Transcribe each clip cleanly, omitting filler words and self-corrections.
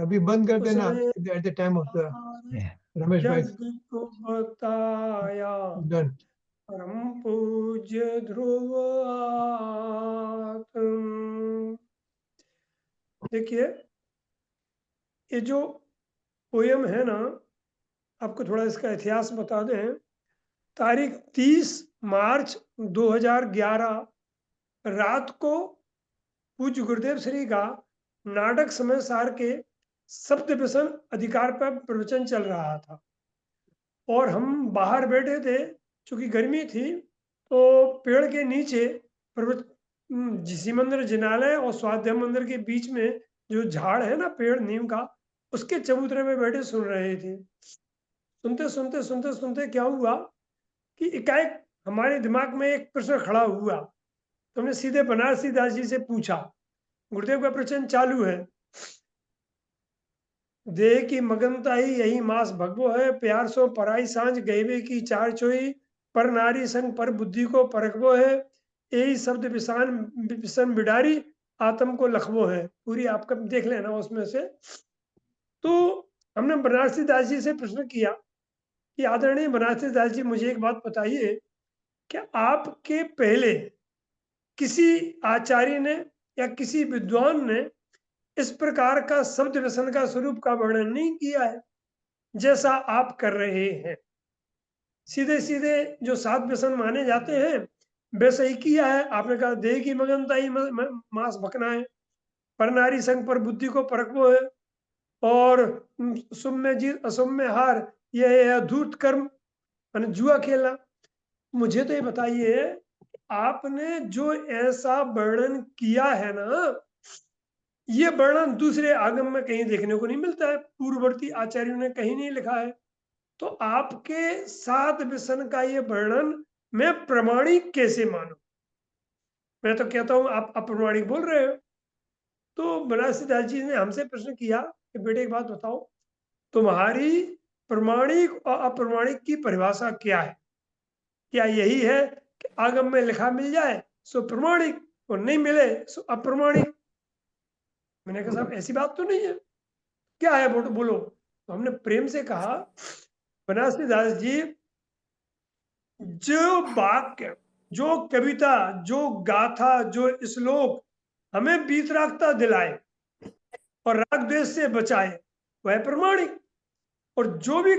अभी बंद कर देना उसने at the time of the Ramesh भाई। जग को बताया डन। परम पूज्य ध्रुव आत्म। देखिए, ये जो पोयम है ना, आपको थोड़ा इसका इतिहास बता दें। तारीख 30 मार्च 2011 रात को पूज्य गुरुदेव श्री का नाटक समय सार के सप्त व्यसन अधिकार पर प्रवचन चल रहा था और हम बाहर बैठे थे। चूंकि गर्मी थी तो पेड़ के नीचे जिसी मंदिर जिनालय और स्वाध्याय मंदिर के बीच में जो झाड़ है ना, पेड़ नीम का, उसके चबूतरे में बैठे सुन रहे थे। सुनते सुनते सुनते सुनते क्या हुआ कि एकाएक हमारे दिमाग में एक प्रश्न खड़ा हुआ। तो हमने सीधे बनारसी दास जी से पूछा। गुरुदेव का प्रवचन चालू है। देह की मगनता ही यही मास भगवो है, प्यार सो पराई सांझ गैवे की चार चोई, पर नारी संग पर बुद्धि को परखबो है, यही शब्द विषान विषम बिडारी आत्म को लखबो है। पूरी आपका देख लेना उसमें से। तो हमने बनारसी दास जी से प्रश्न किया कि आदरणीय बनारसी दास जी, मुझे एक बात बताइए, क्या आपके पहले किसी आचार्य ने या किसी विद्वान ने इस प्रकार का शब्द व्यसन का स्वरूप का वर्णन नहीं किया है जैसा आप कर रहे हैं? सीधे सीधे जो सात व्यसन माने जाते हैं वैसे ही किया है आपने। कहा देह की मगनता ही मांस भकना है, पर नारी संग पर बुद्धि को परखवो है, और सुम्य जीत असुम्य हार, यह है अधूर्त कर्म, मैंने जुआ खेलना। मुझे तो ये बताइए, आपने जो ऐसा वर्णन किया है ना, ये वर्णन दूसरे आगम में कहीं देखने को नहीं मिलता है, पूर्ववर्ती आचार्यों ने कहीं नहीं लिखा है। तो आपके सात व्यसन का ये वर्णन मैं प्रमाणिक कैसे मानूं? मैं तो कहता हूं आप अप्रमाणिक बोल रहे हो। तो बनारसी दास जी ने हमसे प्रश्न किया कि बेटे एक बात बताओ, तुम्हारी प्रमाणिक और अप्रमाणिक की परिभाषा क्या है? क्या यही है कि आगम में लिखा मिल जाए सो प्रमाणिक और नहीं मिले सो अप्रमाणिक? मैंने कहा साहब ऐसी बात तो नहीं है, क्या है बोलो बोलो। तो हमने प्रेम से कहा, बनारसी दास जी, जो वाक्य, जो कविता, जो गाथा, जो श्लोक हमें वीतरागता दिलाए और राग द्वेष से बचाए वह प्रमाणिक। और जो भी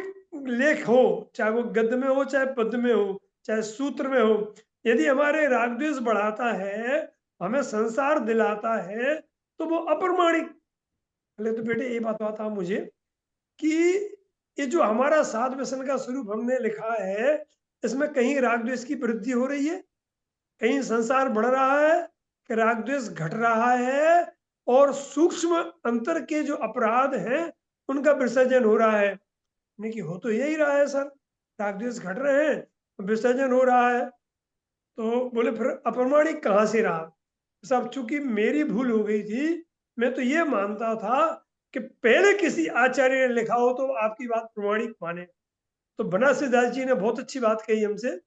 लेख हो, चाहे वो गद्य में हो चाहे पद्य में हो चाहे सूत्र में हो, यदि हमारे राग द्वेष बढ़ाता है, हमें संसार दिलाता है, तो वो अप्रमाणिक। पहले तो बेटे ये बता मुझे कि ये जो हमारा साध व्यसन का स्वरूप हमने लिखा है, इसमें कहीं राग द्वेष की वृद्धि हो रही है, कहीं संसार बढ़ रहा है कि राग द्वेष घट रहा है, और सूक्ष्म अंतर के जो अपराध हैं उनका विसर्जन हो रहा है? नहीं कि हो तो यही रहा है सर, राग द्वेष घट रहे हैं, विसर्जन हो रहा है। तो बोले फिर अप्रमाणिक कहाँ से रहा? साहब चूंकि मेरी भूल हो गई थी, मैं तो ये मानता था कि पहले किसी आचार्य ने लिखा हो तो आपकी बात प्रमाणिक माने। तो बनारसी दास जी ने बहुत अच्छी बात कही हमसे,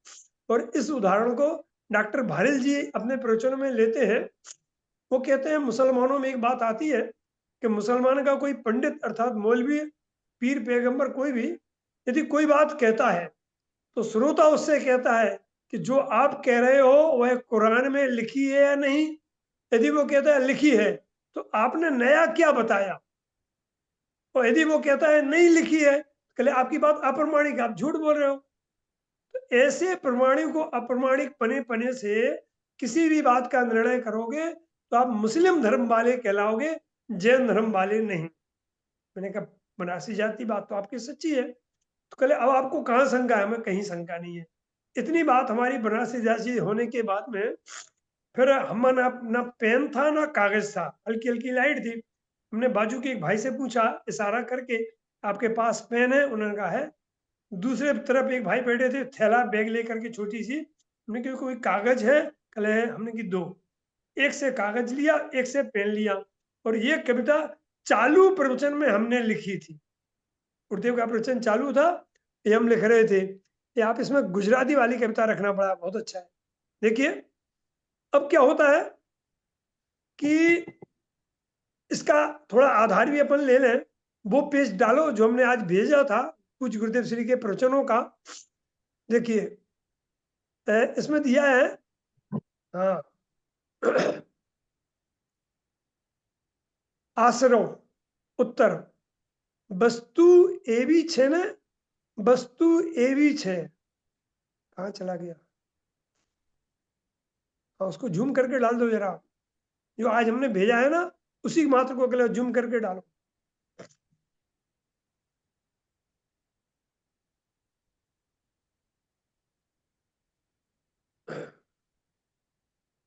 और इस उदाहरण को डॉक्टर भारिल जी अपने प्रवचनों में लेते हैं। वो कहते हैं मुसलमानों में एक बात आती है कि मुसलमान का कोई पंडित अर्थात मौलवी, पीर, पैगंबर कोई भी यदि कोई बात कहता है तो श्रोता उससे कहता है कि जो आप कह रहे हो वह कुरान में लिखी है या नहीं। यदि वो कहता है लिखी है तो आपने नया क्या बताया, और यदि वो कहता है नहीं लिखी है, कहले आपकी बात अप्रमाणिक, आप झूठ बोल रहे हो। तो ऐसे प्रमाणिक को अप्रमाणिक पने पने से किसी भी बात का निर्णय करोगे तो आप मुस्लिम धर्म वाले कहलाओगे, जैन धर्म वाले नहीं। मैंने कहा बनारसी जाति बात तो आपकी सच्ची है। तो कहले अब आपको कहाँ शंका है? हमें कहीं शंका नहीं है। इतनी बात हमारी बनारसी जाति होने के बाद में फिर हम ना पेन था ना कागज था, हल्की हल्की लाइट थी। हमने बाजू के एक भाई से पूछा इशारा करके, आपके पास पेन है? उन्होंने कहा है। दूसरे तरफ एक भाई बैठे थे, थैला बैग लेकर के छोटी सी। हमने कहा कोई कागज है? कल है। हमने की दो, एक से कागज लिया एक से पेन लिया, और ये कविता चालू प्रवचन में हमने लिखी थी। गुरुदेव का प्रवचन चालू था, ये हम लिख रहे थे। ये आप इसमें गुजराती वाली कविता रखना पड़ा, बहुत अच्छा है। देखिए अब क्या होता है कि इसका थोड़ा आधार भी अपन ले लें, वो पेज डालो जो हमने आज भेजा था कुछ गुरुदेव श्री के प्रवचनों का। देखिए इसमें दिया है, हाँ, आश्रव उत्तर वस्तु एवी छे ने, वस्तु एवी छे, कहाँ चला गया, उसको जूम करके डाल दो जरा, जो आज हमने भेजा है ना उसी मात्र को अगले जूम करके डालो।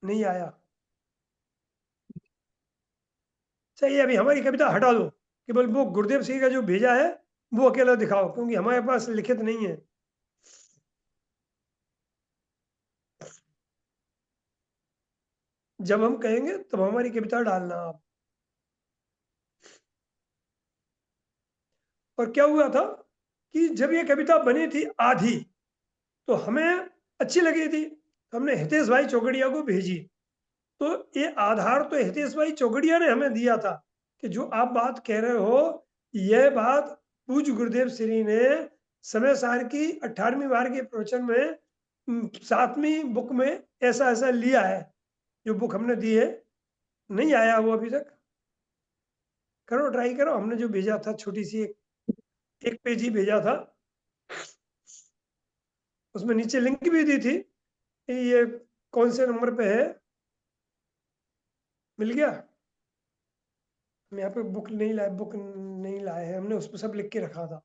नहीं आया, चाहिए अभी हमारी कविता हटा दो, केवल वो गुरुदेव सिंह का जो भेजा है वो अकेला दिखाओ, क्योंकि हमारे पास लिखित नहीं है। जब हम कहेंगे तब हमारी कविता डालना आप। और क्या हुआ था कि जब ये कविता बनी थी आधी, तो हमें अच्छी लगी थी, तो हमने हितेश भाई चौगड़िया को भेजी। तो ये आधार तो हितेश भाई चौगड़िया ने हमें दिया था कि जो आप बात कह रहे हो, यह बात पूज्य गुरुदेव श्री ने समय सार की 18वीं बार के प्रवचन में 7वीं बुक में ऐसा ऐसा लिया है, जो बुक हमने दी है। नहीं आया वो अभी तक, करो ट्राई करो। हमने जो भेजा था छोटी सी एक पेज ही भेजा था, उसमें नीचे लिंक भी दी थी, ये कौन से नंबर पे है, मिल गया। हम यहाँ पे बुक नहीं लाए हैं हमने, उस पर सब लिख के रखा था।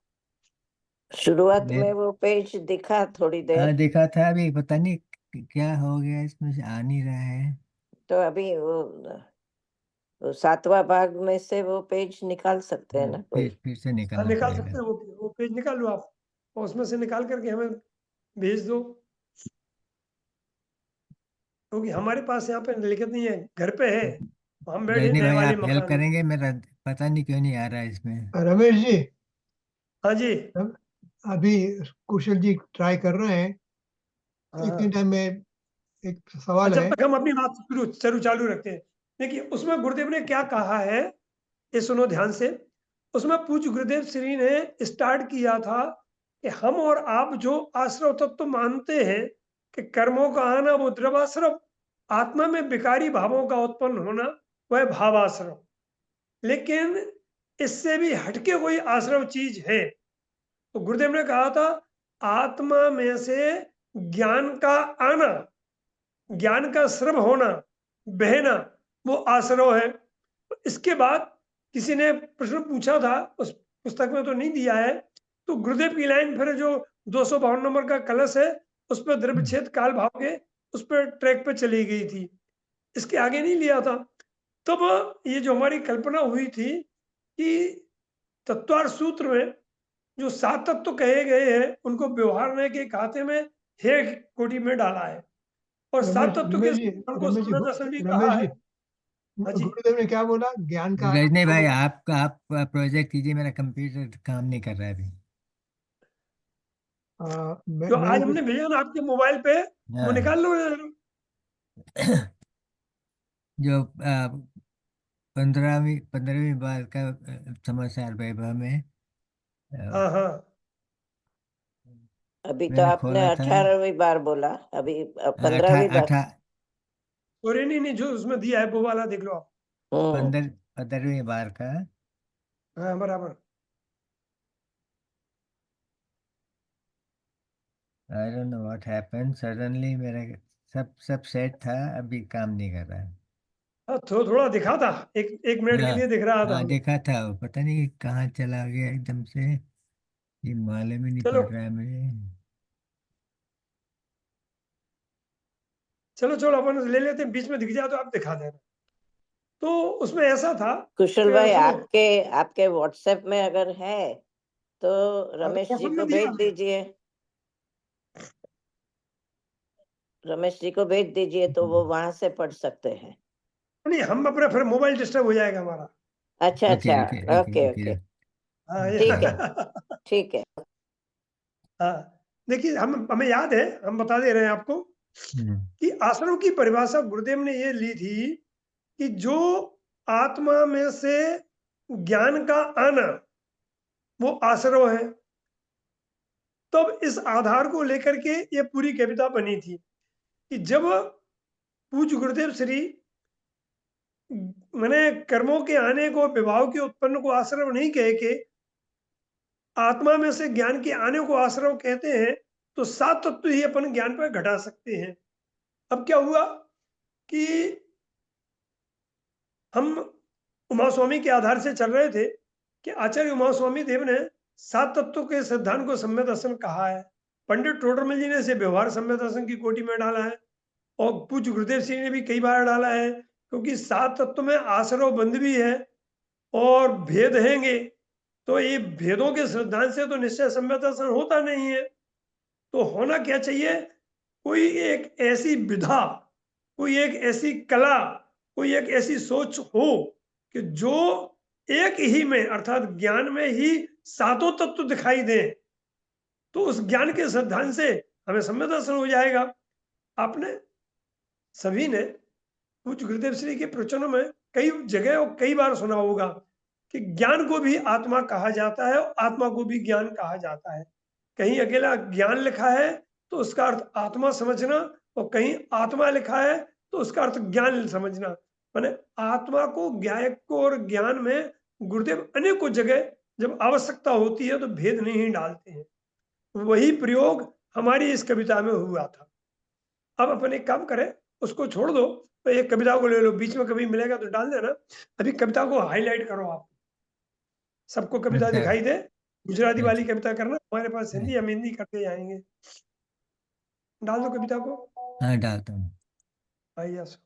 शुरुआत मैं में वो पेज दिखा थोड़ी देर, देखा था, अभी पता नहीं क्या हो गया, इसमें से आ नहीं रहा है। तो अभी वो 7वां भाग में से वो पेज निकाल सकते हैं ना कोई? फिर से हाँ निकालना निकाल सकते पड़ेगा। हैं, वो पेज निकाल लो आप, और उसमें से निकाल करके हमें भेज दो, क्योंकि हमारे पास यहाँ पे लिखित नहीं है, घर पे है, हम बैठे रजनी नए भाई, वाले आप हेल्प मकान में। करेंगे? मेरा पता नहीं क्यों नहीं आ रहा है इसमें। रमेश जी, हाँ जी, अभी कुशल जी ट्राई कर रहे हैं, हाँ इतने टाइम में एक सवाल जब है। तक हम अपनी बात शुरू चालू रखते हैं। देखिए उसमें गुरुदेव ने क्या कहा है, ये सुनो ध्यान से। उसमें पूज्य गुरुदेव श्री ने स्टार्ट किया था कि हम और आप जो आश्रव तत्व तो मानते हैं कि कर्मों का आना वो द्रवाश्रव, आत्मा में विकारी भावों का उत्पन्न होना वह भावाश्रव, लेकिन इससे भी हटके कोई आश्रव चीज है। तो गुरुदेव ने कहा था आत्मा में से ज्ञान का आना, ज्ञान का स्रव होना, बहना, वो आश्रव है। इसके बाद किसी ने प्रश्न पूछा था, उस पुस्तक में तो नहीं दिया है, तो गुरुदेव की लाइन फिर जो 252 नंबर का कलश है उस पर द्रव्यच्छेद काल भाव के उस पर ट्रैक पे चली गई थी, इसके आगे नहीं लिया था। तब ये जो हमारी कल्पना हुई थी कि तत्वार सूत्र में जो 7 तत्व कहे गए हैं उनको व्यवहार के खाते में हे कोटि में डाला है, और 7 तत्व के उनको रमेश जी, सामने दर्शन भी कहा रमेश है। जी, हाँ जी, गुरुदेव ने क्या बोला? ज्ञान का रजनी भाई, आप प्रोजेक्ट कीजिए, मेरा कंप्यूटर काम नहीं कर रहा है अभी। जो मैंने आज हमने भेजा ना आपके मोबाइल पे, वो हाँ। निकाल लो। जो 15वीं बार का समाचार वैभव में हाँ हाँ, अभी तो मैंने आपने खोला था। 18वीं बार बोला, अभी अठा 15वीं बार। अठा और नहीं जो उसमें दिया है वो वाला देख लो आप। 15वीं बार का। हाँ बराबर। I don't know what happened, suddenly मेरा सब सेट था, अभी काम नहीं कर रहा है। हाँ थोड़ा दिखा था, एक मिनट के हाँ लिए दिख रहा था हाँ, हमें। देखा था, वो पता नहीं कहाँ चला गया एकदम से, ये मालूम ही नहीं चलो पड़ रहा है मुझे। चलो अपन ले लेते हैं, बीच में दिख जाए तो आप दिखा देना। तो उसमें ऐसा था कुशल कि भाई, सुनो, आपके व्हाट्सएप में अगर है तो हाँ तो रमेश जी WhatsApp को में दिया भेज दीजिए, रमेश जी को भेज दीजिए तो वो वहां से पढ़ सकते हैं। नहीं, हम अपना फिर मोबाइल डिस्टर्ब हो जाएगा हमारा। अच्छा ओके अच्छा, okay okay okay okay. Okay, हाँ ठीक है ठीक है। हाँ देखिए, हमें याद है, हम बता दे रहे हैं आपको हम्म, कि आश्रम की परिभाषा गुरुदेव ने ये ली थी कि जो आत्मा में से ज्ञान का आना वो आश्रव है। तब इस आधार को लेकर के ये पूरी कविता बनी थी कि जब पूज्य गुरुदेव श्री मैंने कर्मों के आने को, विभाव के उत्पन्न को आश्रव नहीं कह के आत्मा में से ज्ञान के आने को आश्रव कहते हैं, तो 7 तत्व ही अपन ज्ञान पर घटा सकते हैं। अब क्या हुआ कि हम उमा स्वामी के आधार से चल रहे थे कि आचार्य उमा स्वामी देव ने 7 तत्वों के सिद्धांत को सम्यक दर्शन कहा है। पंडित टोडरमल जी ने इसे व्यवहार सम्यक दर्शन की कोटि में डाला है और पूज्य गुरुदेव सिंह ने भी कई बार डाला है, क्योंकि 7 तत्व में आश्रव बंध भी है और भेद हैंगे, तो ये भेदों के सिद्धांत से तो निश्चय सम्यक दर्शन होता नहीं है। तो होना क्या चाहिए, कोई एक ऐसी विधा, कोई एक ऐसी कला, कोई एक ऐसी सोच हो कि जो एक ही में अर्थात ज्ञान में ही 7 तत्व दिखाई दे, तो उस ज्ञान के सिद्धांत से हमें सम्यक दर्शन हो जाएगा। आपने सभी ने पूज्य गुरुदेव श्री के प्रवचनों में कई जगह और कई बार सुना होगा कि ज्ञान को भी आत्मा कहा जाता है और आत्मा को भी ज्ञान कहा जाता है। कहीं अकेला ज्ञान लिखा है तो उसका अर्थ आत्मा समझना, और कहीं आत्मा लिखा है तो उसका अर्थ ज्ञान समझना। माने आत्मा को, ज्ञायक को और ज्ञान में गुरुदेव अनेकों जगह जब आवश्यकता होती है तो भेद नहीं डालते हैं। वही प्रयोग हमारी इस कविता में हुआ था। अब अपन एक काम करें, उसको छोड़ दो, तो एक कविता को ले लो, बीच में कभी मिलेगा तो डाल देना। अभी कविता को हाईलाइट करो आप, सबको कविता अच्छा दिखाई दे। गुजराती वाली अच्छा कविता करना, हमारे पास हिंदी, हम हिंदी करते जाएंगे। डाल दो कविता को। हाँ डालता हूँ। यस।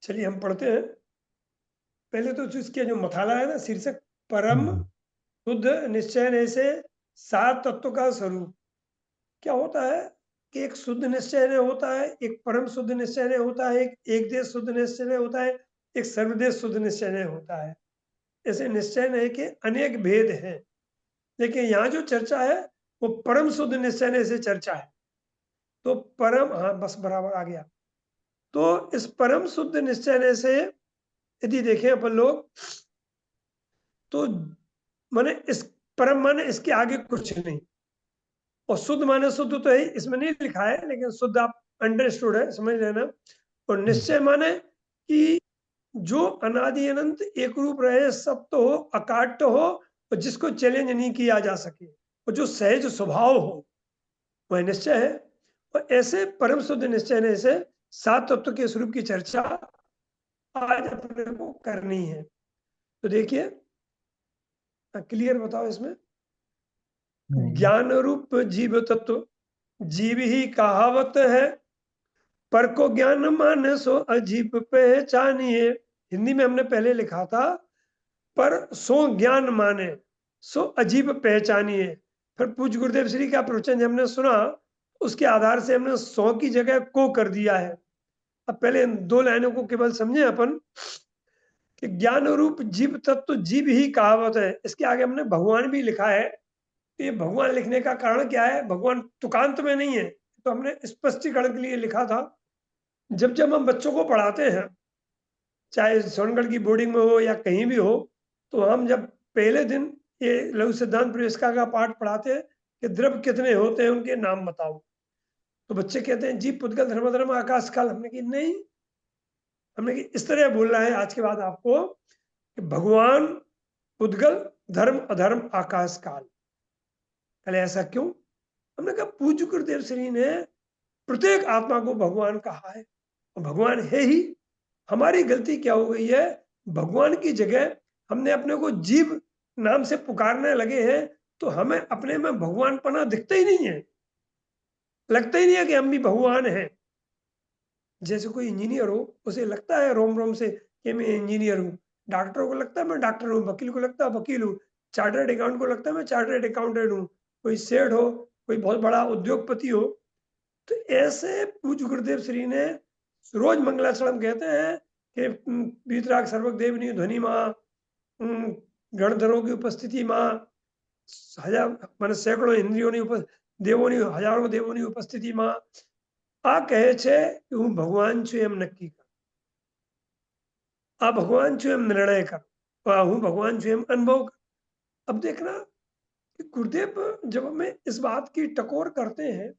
चलिए हम पढ़ते हैं। पहले तो इसके जो मथाला है ना, शीर्षक परम शुद्ध निश्चय से 7 तत्व का स्वरूप। क्या होता है कि एक शुद्ध निश्चय होता है, एक परम शुद्ध निश्चय होता है, एक देश शुद्ध निश्चय होता है, एक सर्वदेश शुद्ध निश्चय होता है। ऐसे निश्चय के अनेक भेद हैं, लेकिन यहाँ जो चर्चा है वो परम शुद्ध निश्चय से चर्चा है। तो परम, हाँ बस बराबर आ गया। तो इस परम शुद्ध निश्चय से यदि देखें अपन लोग, तो माने इस परम माने इसके आगे कुछ नहीं, और शुद्ध माने शुद्ध तो है, इसमें नहीं लिखा है, लेकिन शुद्ध आप अंडरस्टूड है, समझ लेना। और निश्चय माने कि जो अनादि अनंत एक रूप रहे, सत्य हो, अकाट्य हो, और जिसको चैलेंज नहीं किया जा सके, और जो सहज स्वभाव हो, वह निश्चय है। और ऐसे परम शुद्ध निश्चय से 7 तत्व के स्वरूप की चर्चा आज अपने को करनी है। तो देखिए, क्लियर बताओ इसमें। ज्ञान रूप जीव तत्व, जीव ही कहावत है, पर को ज्ञान माने सो अजीब पहचानिए। हिंदी में हमने पहले लिखा था, पर सो ज्ञान माने सो अजीब पहचानिए। फिर पूज्य गुरुदेव श्री का प्रवचन हमने सुना, उसके आधार से हमने सो की जगह को कर दिया है। अब पहले इन 2 लाइनों को केवल समझे अपन कि ज्ञान रूप जीव तत्व, जीव ही कहावत है। इसके आगे हमने भगवान भी लिखा है। तो ये भगवान लिखने का कारण क्या है, भगवान तुकांत में नहीं है, तो हमने स्पष्टीकरण के लिए लिखा था। जब जब हम बच्चों को पढ़ाते हैं, चाहे सोनगढ़ की बोर्डिंग में हो या कहीं भी हो, तो हम जब पहले दिन ये लघु सिद्धांत प्रवेशिका का पाठ पढ़ाते हैं कि द्रव्य कितने होते हैं, उनके नाम बताओ, तो बच्चे कहते हैं जीव, पुद्गल, धर्म, आकाश, काल। हमने कि नहीं, हमने कि इस तरह बोलना है आज के बाद आपको कि भगवान, पुद्गल, धर्म, अधर्म, आकाश, काल। पहले ऐसा क्यों? हमने कहा पूज्य गुरुदेव श्री ने प्रत्येक आत्मा को भगवान कहा है, और भगवान है ही। हमारी गलती क्या हो गई है, भगवान की जगह हमने अपने को जीव नाम से पुकारने लगे हैं, तो हमें अपने में भगवान पना दिखता ही नहीं है, लगता ही नहीं है कि हम भी भगवान हैं। जैसे कोई इंजीनियर हो, उसे लगता है रोम रोम से कि मैं इंजीनियर हूँ, डॉक्टर को लगता है मैं डॉक्टर हूँ, वकील को लगता है वकील हूँ, चार्टर्ड अकाउंट को लगता है मैं चार्टर्ड अकाउंटेंट हूँ, कोई सेठ हो, कोई बहुत बड़ा उद्योगपति हो। तो ऐसे पूज्य गुरुदेव श्री ने रोज मंगलाचरण कहते हैं कि वीतराग सर्वक देवनी ध्वनि माँ, गणधरों की उपस्थिति माँ, हजार मान सैकड़ों इंद्रियों ने દેવોની હજારો દેવોની ઉપસ્થિતિમાં આ કહે છે કે હું ભગવાન છું એમ નક્કી કર, આ ભગવાન છું એમ નિર્ણય કર, હું भगवान છું એમ अनुभव कर। अब देखना कि गुरुदेव जब हमें इस बात की टकोर करते हैं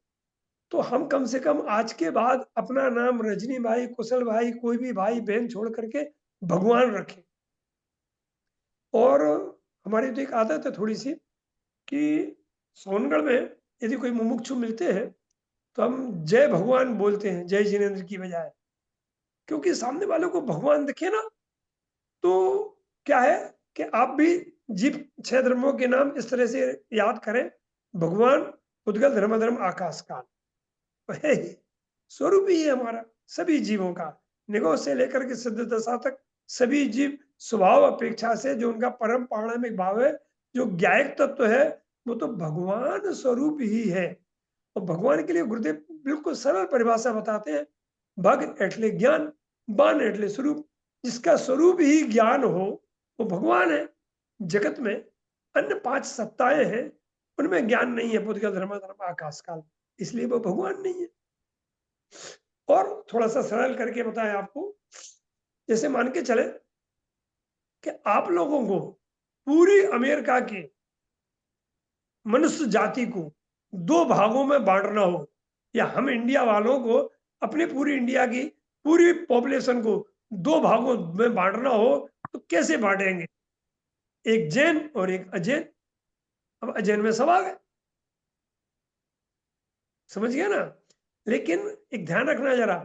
तो हम कम से कम आज के बाद अपना नाम रजनी भाई, कुशल भाई, कोई भी भाई बहन छोड़ करके भगवान रखें। और हमारी तो एक आदत है थोड़ी सी कि सोनगढ़ में यदि कोई मुमुक्षु मिलते हैं तो हम जय भगवान बोलते हैं, जय जिनेन्द्र की बजाय, क्योंकि सामने वालों को भगवान दिखे ना तो क्या है कि आप भी जीव 6 धर्मों के नाम इस तरह से याद करें, भगवान, उद्गल, धर्म आकाश काल, वह स्वरूप ही है हमारा सभी जीवों का, निगोह से लेकर के सिद्ध दशा तक सभी जीव स्वभाव अपेक्षा से जो उनका परम पारमार्थिक भाव है, जो ज्ञायक तत्व है, वो तो भगवान स्वरूप ही है। और भगवान के लिए गुरुदेव बिल्कुल सरल परिभाषा बताते हैं, भग एटले ज्ञान, बान एटले स्वरूप, जिसका स्वरूप ही ज्ञान हो वो भगवान है। जगत में अन्य 5 सत्ताएं हैं, उनमें ज्ञान नहीं है, पुद्गल, धर्म आकाश काल, इसलिए वो भगवान नहीं है। और थोड़ा सा सरल करके बताया आपको, जैसे मान के चले कि आप लोगों को पूरी अमेरिका की मनुष्य जाति को 2 भागों में बांटना हो, या हम इंडिया वालों को अपनी पूरी इंडिया की पूरी पॉपुलेशन को 2 भागों में बांटना हो तो कैसे बांटेंगे? एक जैन और एक अजैन। अब अजैन में सब आ गए, समझ गया ना? लेकिन एक ध्यान रखना जरा,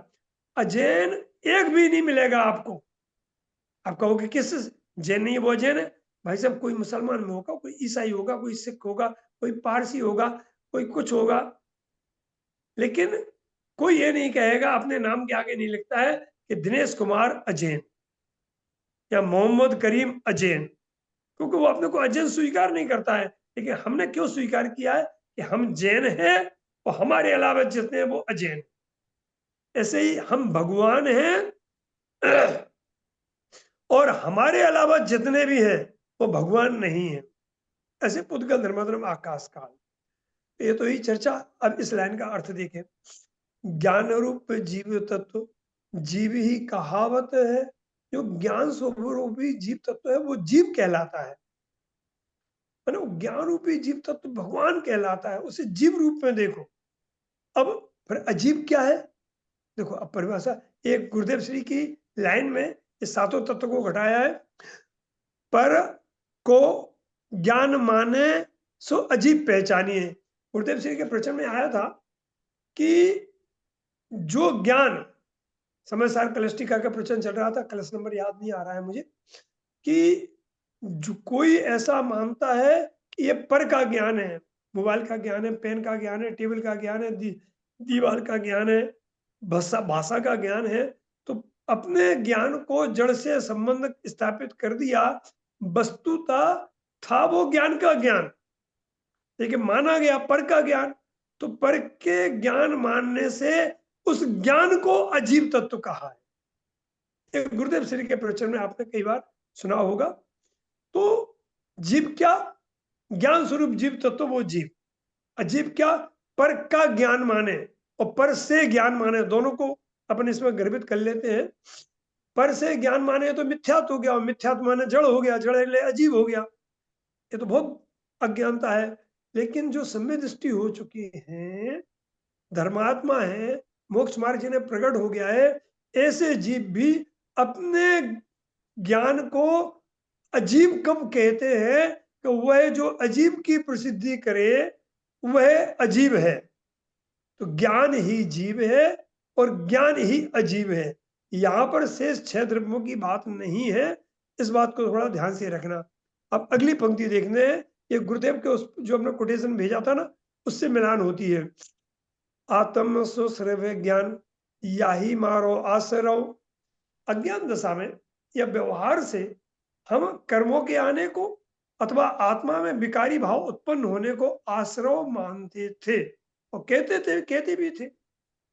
अजैन एक भी नहीं मिलेगा आपको। आप कहोगे किस जैन नहीं है, वो अजैन है। भाई साहब, कोई मुसलमान में होगा, कोई ईसाई होगा, कोई सिख होगा, कोई पारसी होगा, कोई कुछ होगा, लेकिन कोई ये नहीं कहेगा, अपने नाम के आगे नहीं लिखता है कि दिनेश कुमार अजैन या मोहम्मद करीम अजैन, क्योंकि वो अपने को अजैन स्वीकार नहीं करता है। लेकिन हमने क्यों स्वीकार किया है कि हम जैन हैं और हमारे अलावा जितने हैं वो अजैन। ऐसे ही हम भगवान हैं और हमारे अलावा जितने भी हैं वो भगवान नहीं है। ऐसे पुद्गल, धर्म आकाश काल, ये तो ही चर्चा। अब इस लाइन का अर्थ देखें, ज्ञान रूप जीव तत्व, जीव ही कहावत है, जो ज्ञान स्वरूपी जीव तत्व है वो जीव कहलाता है, ज्ञान रूपी जीव तत्व भगवान कहलाता है, उसे जीव रूप में देखो। अब फिर अजीब क्या है? देखो अब परिभाषा, एक गुरुदेव श्री की लाइन में इस 7 तत्व को घटाया है, पर को ज्ञान माने सो अजीब पहचानिए। गुरुदेव श्री के प्रवचन में आया था कि जो ज्ञान, समय सार कलस्टिका का प्रवचन चल रहा था, कलश नंबर याद नहीं आ रहा है मुझे, कि जो कोई ऐसा मानता है कि ये पर का ज्ञान है, मोबाइल का ज्ञान है, पेन का ज्ञान है, टेबल का ज्ञान है, दीवार का ज्ञान है, भाषा का ज्ञान है, तो अपने ज्ञान को जड़ से संबंध स्थापित कर दिया। वस्तुतः था वो ज्ञान का ज्ञान, लेकिन माना गया पर का ज्ञान, तो पर के ज्ञान मानने से उस ज्ञान को अजीब तत्व कहा है। गुरुदेव श्री के प्रवचन में आपने कई बार सुना होगा। तो जीव क्या? ज्ञान स्वरूप जीव तत्व वो जीव। अजीब क्या? पर का ज्ञान माने और पर से ज्ञान माने, दोनों को अपन इसमें गर्भित कर लेते हैं। पर से ज्ञान माने तो मिथ्यात्व हो गया, और मिथ्यात्व माने जड़ हो गया, जड़ ले अजीब हो गया। ये तो बहुत अज्ञानता है। लेकिन जो सम्य दृष्टि हो चुकी है, धर्मात्मा है, मोक्ष मार्ग जिन्हें प्रकट हो गया है, ऐसे जीव भी अपने ज्ञान को अजीब कब कहते हैं कि वह जो अजीब की प्रसिद्धि करे वह अजीब है। तो ज्ञान ही जीव है और ज्ञान ही अजीब है। यहां पर शेष 6 द्रव्यों की बात नहीं है, इस बात को थोड़ा ध्यान से रखना। अब अगली पंक्ति देखने हैं, ये गुरुदेव के उस जो हमने कोटेशन भेजा था ना, उससे मिलान होती है। आत्म सुश्रव्य ज्ञान या ही मारो आश्रव। अज्ञान दशा में या व्यवहार से हम कर्मों के आने को अथवा आत्मा में विकारी भाव उत्पन्न होने को आश्रव मानते थे, और कहते भी थे,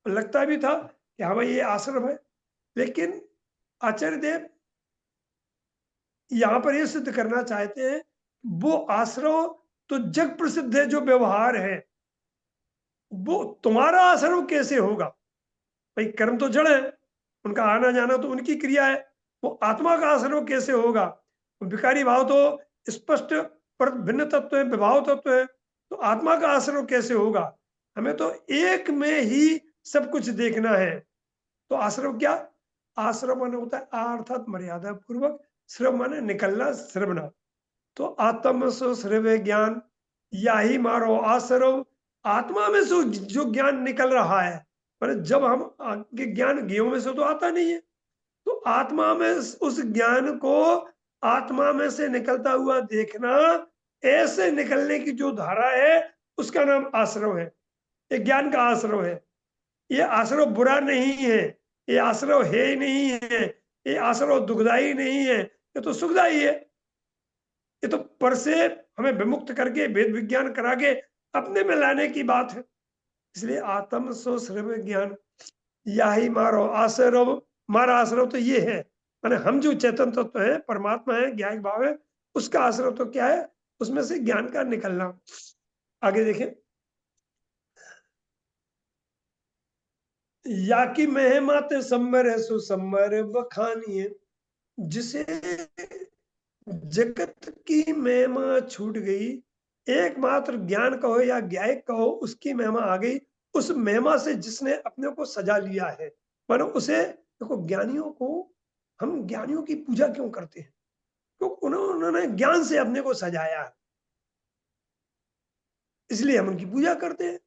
लगता भी था कि हाँ भाई ये आश्रव है। लेकिन आचार्य देव यहां पर ये सिद्ध करना चाहते हैं, वो आश्रव तो जग प्रसिद्ध है जो व्यवहार है, वो तुम्हारा आश्रव कैसे होगा? भाई कर्म तो जड़ है, उनका आना जाना तो उनकी क्रिया है, वो आत्मा का आश्रव कैसे होगा? विकारी भाव तो स्पष्ट पर भिन्न तत्व है, विभाव तत्व है, तो आत्मा का आश्रव कैसे होगा? हमें तो एक में ही सब कुछ देखना है। तो आश्रव क्या? आश्रव माने होता है अर्थात मर्यादा पूर्वक, श्रव माने निकलना, श्रवना। तो आत्म सो श्रव्य ज्ञान या ही मारो आश्रव, आत्मा में से जो ज्ञान निकल रहा है, पर जब हम आगे ज्ञान ज्ञों में से तो आता नहीं है, तो आत्मा में उस ज्ञान को आत्मा में से निकलता हुआ देखना, ऐसे निकलने की जो धारा है उसका नाम आश्रव है। ये ज्ञान का आश्रव है। ये आश्रव बुरा नहीं है, ये आश्रव है ही नहीं है, ये आश्रव दुखदाई नहीं है, ये तो सुखदाई है। ये तो पर से हमें विमुक्त करके वेद विज्ञान करा के अपने में लाने की बात है। इसलिए आत्म सो श्रव्य ज्ञान या ही मारो आश्रव, मारा आश्रव तो ये है, माने हम जो चेतन तत्व है, परमात्मा है, ज्ञान भाव है, उसका आश्रव तो क्या है? उसमें से ज्ञान का निकलना। आगे देखें, या कि महमात संबर सुसंबर बखानिए, जिसे जगत की महिमा छूट गई, एकमात्र ज्ञान कहो या ज्ञायक कहो, उसकी महिमा आ गई। उस महिमा से जिसने अपने को सजा लिया है, मानो उसे देखो, ज्ञानियों को हम ज्ञानियों की पूजा क्यों करते हैं? तो उन्होंने ज्ञान से अपने को सजाया है, इसलिए हम उनकी पूजा करते हैं।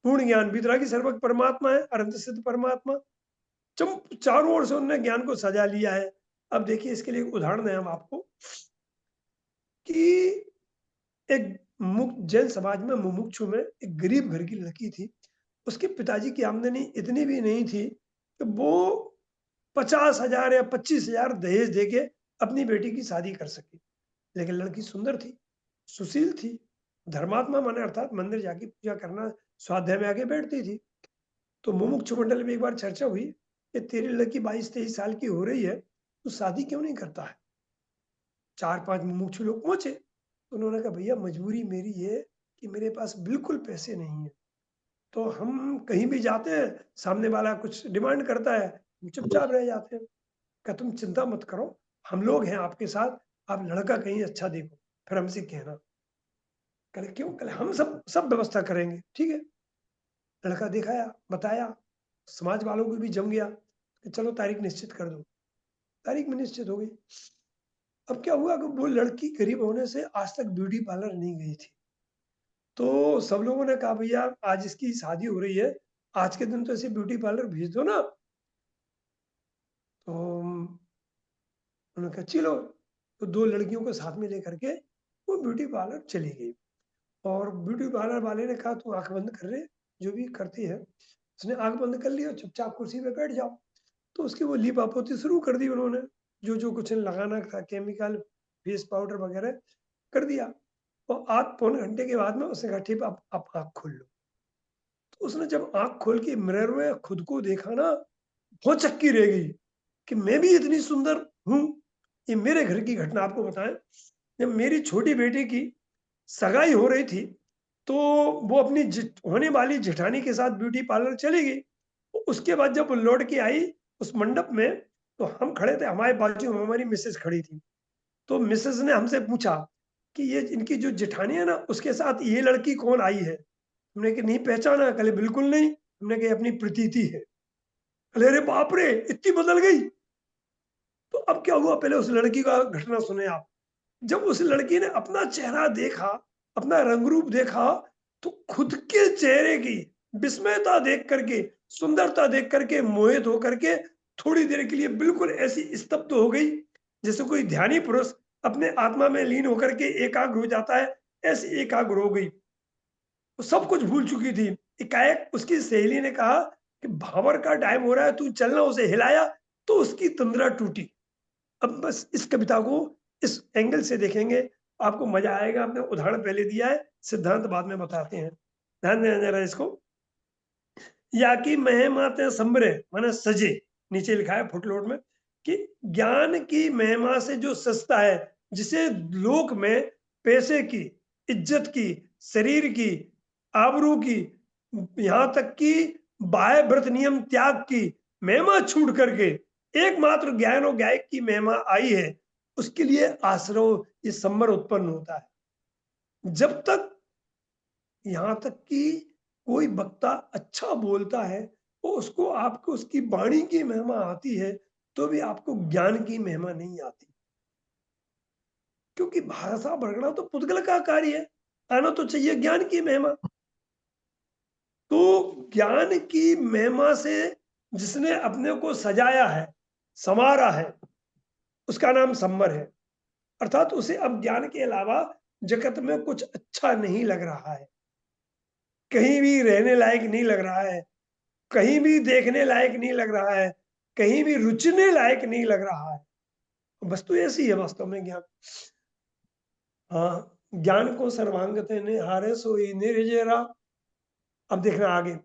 पूर्ण ज्ञान वितरागी सर्वज्ञ परमात्मा है, अनंत सिद्ध परमात्मा, चारों ओर से उन्होंने ज्ञान को सजा लिया है। अब देखिए, इसके लिए एक उदाहरण है हम आपको, कि एक जैन समाज में मुमुक्षु में एक गरीब घर की लड़की थी। उसके पिताजी की आमदनी इतनी भी नहीं थी कि वो 50,000 या 25,000 दहेज देके अपनी बेटी की शादी कर सके, लेकिन लड़की सुंदर थी, सुशील थी, धर्मात्मा माने अर्थात मंदिर जाके पूजा करना, स्वाध्याय में आके बैठती थी। तो मुमुक्षु मंडल में एक बार चर्चा हुई कि तेरी लड़की 22-23 साल की हो रही है, तो शादी क्यों नहीं करता है? 4-5 मुमुक्षु लोग पहुंचे, तो उन्होंने कहा भैया मजबूरी मेरी है कि मेरे पास बिल्कुल पैसे नहीं है, तो हम कहीं भी जाते हैं, सामने वाला कुछ डिमांड करता है, हम चुपचाप रह जाते हैं। कहा तुम चिंता मत करो, हम लोग हैं आपके साथ, आप लड़का कहीं अच्छा देखो, फिर हमसे कहना। कहे क्यों? कहे हम सब सब व्यवस्था करेंगे। ठीक है, लड़का दिखाया, बताया, समाज वालों को भी जम गया कि चलो तारीख निश्चित कर दो। तारीख में निश्चित हो गई। अब क्या हुआ कि वो लड़की गरीब होने से आज तक ब्यूटी पार्लर नहीं गई थी, तो सब लोगों ने कहा भैया आज इसकी शादी हो रही है, आज के दिन तो ऐसे ब्यूटी पार्लर भेज दो ना। तो उन्होंने कहा चलो, तो 2 लड़कियों को साथ में लेकर के वो ब्यूटी पार्लर चली गई। और ब्यूटी पार्लर वाले ने कहा तू आंख बंद कर ले, जो भी करती है। उसने आंख बंद कर लिया, चुपचाप कुर्सी पे बैठ जाओ। तो उसकी वो लीप आपोती शुरू कर दी उन्होंने, जो जो कुछ लगाना था, केमिकल, फेस पाउडर वगैरह कर दिया। और आध पौने घंटे के बाद में उसने कहा ठीक आप आंख खोल लो। तो उसने जब आंख खोल के मिरर में खुद को देखा ना, बहुत चक्की रह गई कि मैं भी इतनी सुंदर हूं। ये मेरे घर की घटना आपको बताएं, जब मेरी छोटी बेटी की सगाई हो रही थी, तो वो अपनी होने वाली जेठानी के साथ ब्यूटी पार्लर चली गई। उसके बाद जब वो लौट के आई उस मंडप में, तो हम खड़े थे, हमारे बाजू में हमारी मिसेस खड़ी थी। तो मिसेस ने हमसे पूछा कि ये इनकी जो जेठानी है ना, उसके साथ ये लड़की कौन आई है? हमने कहा नहीं पहचाना। कहे बिल्कुल नहीं। हमने कहा अपनी प्रतीति है। कहे अरे बाप रे, इतनी बदल गई। तो अब क्या हुआ, पहले उस लड़की का घटना सुने आप। जब उस लड़की ने अपना चेहरा देखा, अपना रंग रूप देखा, तो खुद के चेहरे की विस्मयता देख करके, सुंदरता देख करके मोहित होकर के थोड़ी देर के लिए बिल्कुल ऐसी स्तब्ध हो गई, जैसे कोई ध्यानी पुरुष अपने आत्मा में लीन होकर के एकाग्र हो जाता है, ऐसी एकाग्र हो गई। वो सब कुछ भूल चुकी थी। एकाएक उसकी सहेली ने कहा कि भावर का टाइम हो रहा है, तू चलना। उसे हिलाया तो उसकी तंद्रा टूटी। अब बस इस कविता को इस एंगल से देखेंगे, आपको मजा आएगा। आपने उदाहरण पहले दिया है, सिद्धांत बाद में बताते हैं, ध्यान देना जरा इसको। या कि महिमाते संबरे माने सजे, नीचे लिखा है फुटनोट में कि ज्ञान की महिमा से जो सस्ता है, जिसे लोक में पैसे की, इज्जत की, शरीर की, आबरू की यहां तक कि बाह्य व्रत नियम त्याग की महिमा छूट करके एकमात्र ज्ञान और ज्ञायक की महिमा आई है, उसके लिए आश्रव ये संबर उत्पन्न होता है। जब तक यहां तक कि कोई वक्ता अच्छा बोलता है तो उसको आपको उसकी वाणी की महिमा आती है, तो भी आपको ज्ञान की महिमा नहीं आती, क्योंकि भाषा बढ़ना तो पुद्गल का कार्य है, आना तो चाहिए ज्ञान की महिमा। तो ज्ञान की महिमा से जिसने अपने को सजाया है, संवारा है, उसका नाम संवर है। अर्थात उसे अब ज्ञान के अलावा जगत में कुछ अच्छा नहीं लग रहा है, कहीं भी रहने लायक नहीं लग रहा है, कहीं भी देखने लायक नहीं लग रहा है, कहीं भी रुचने लायक नहीं लग रहा है। वस्तु ऐसी है वास्तव में ज्ञान। हाँ, ज्ञान को सर्वांगते निहारे सोई निर्जरा। अब देखना आगे,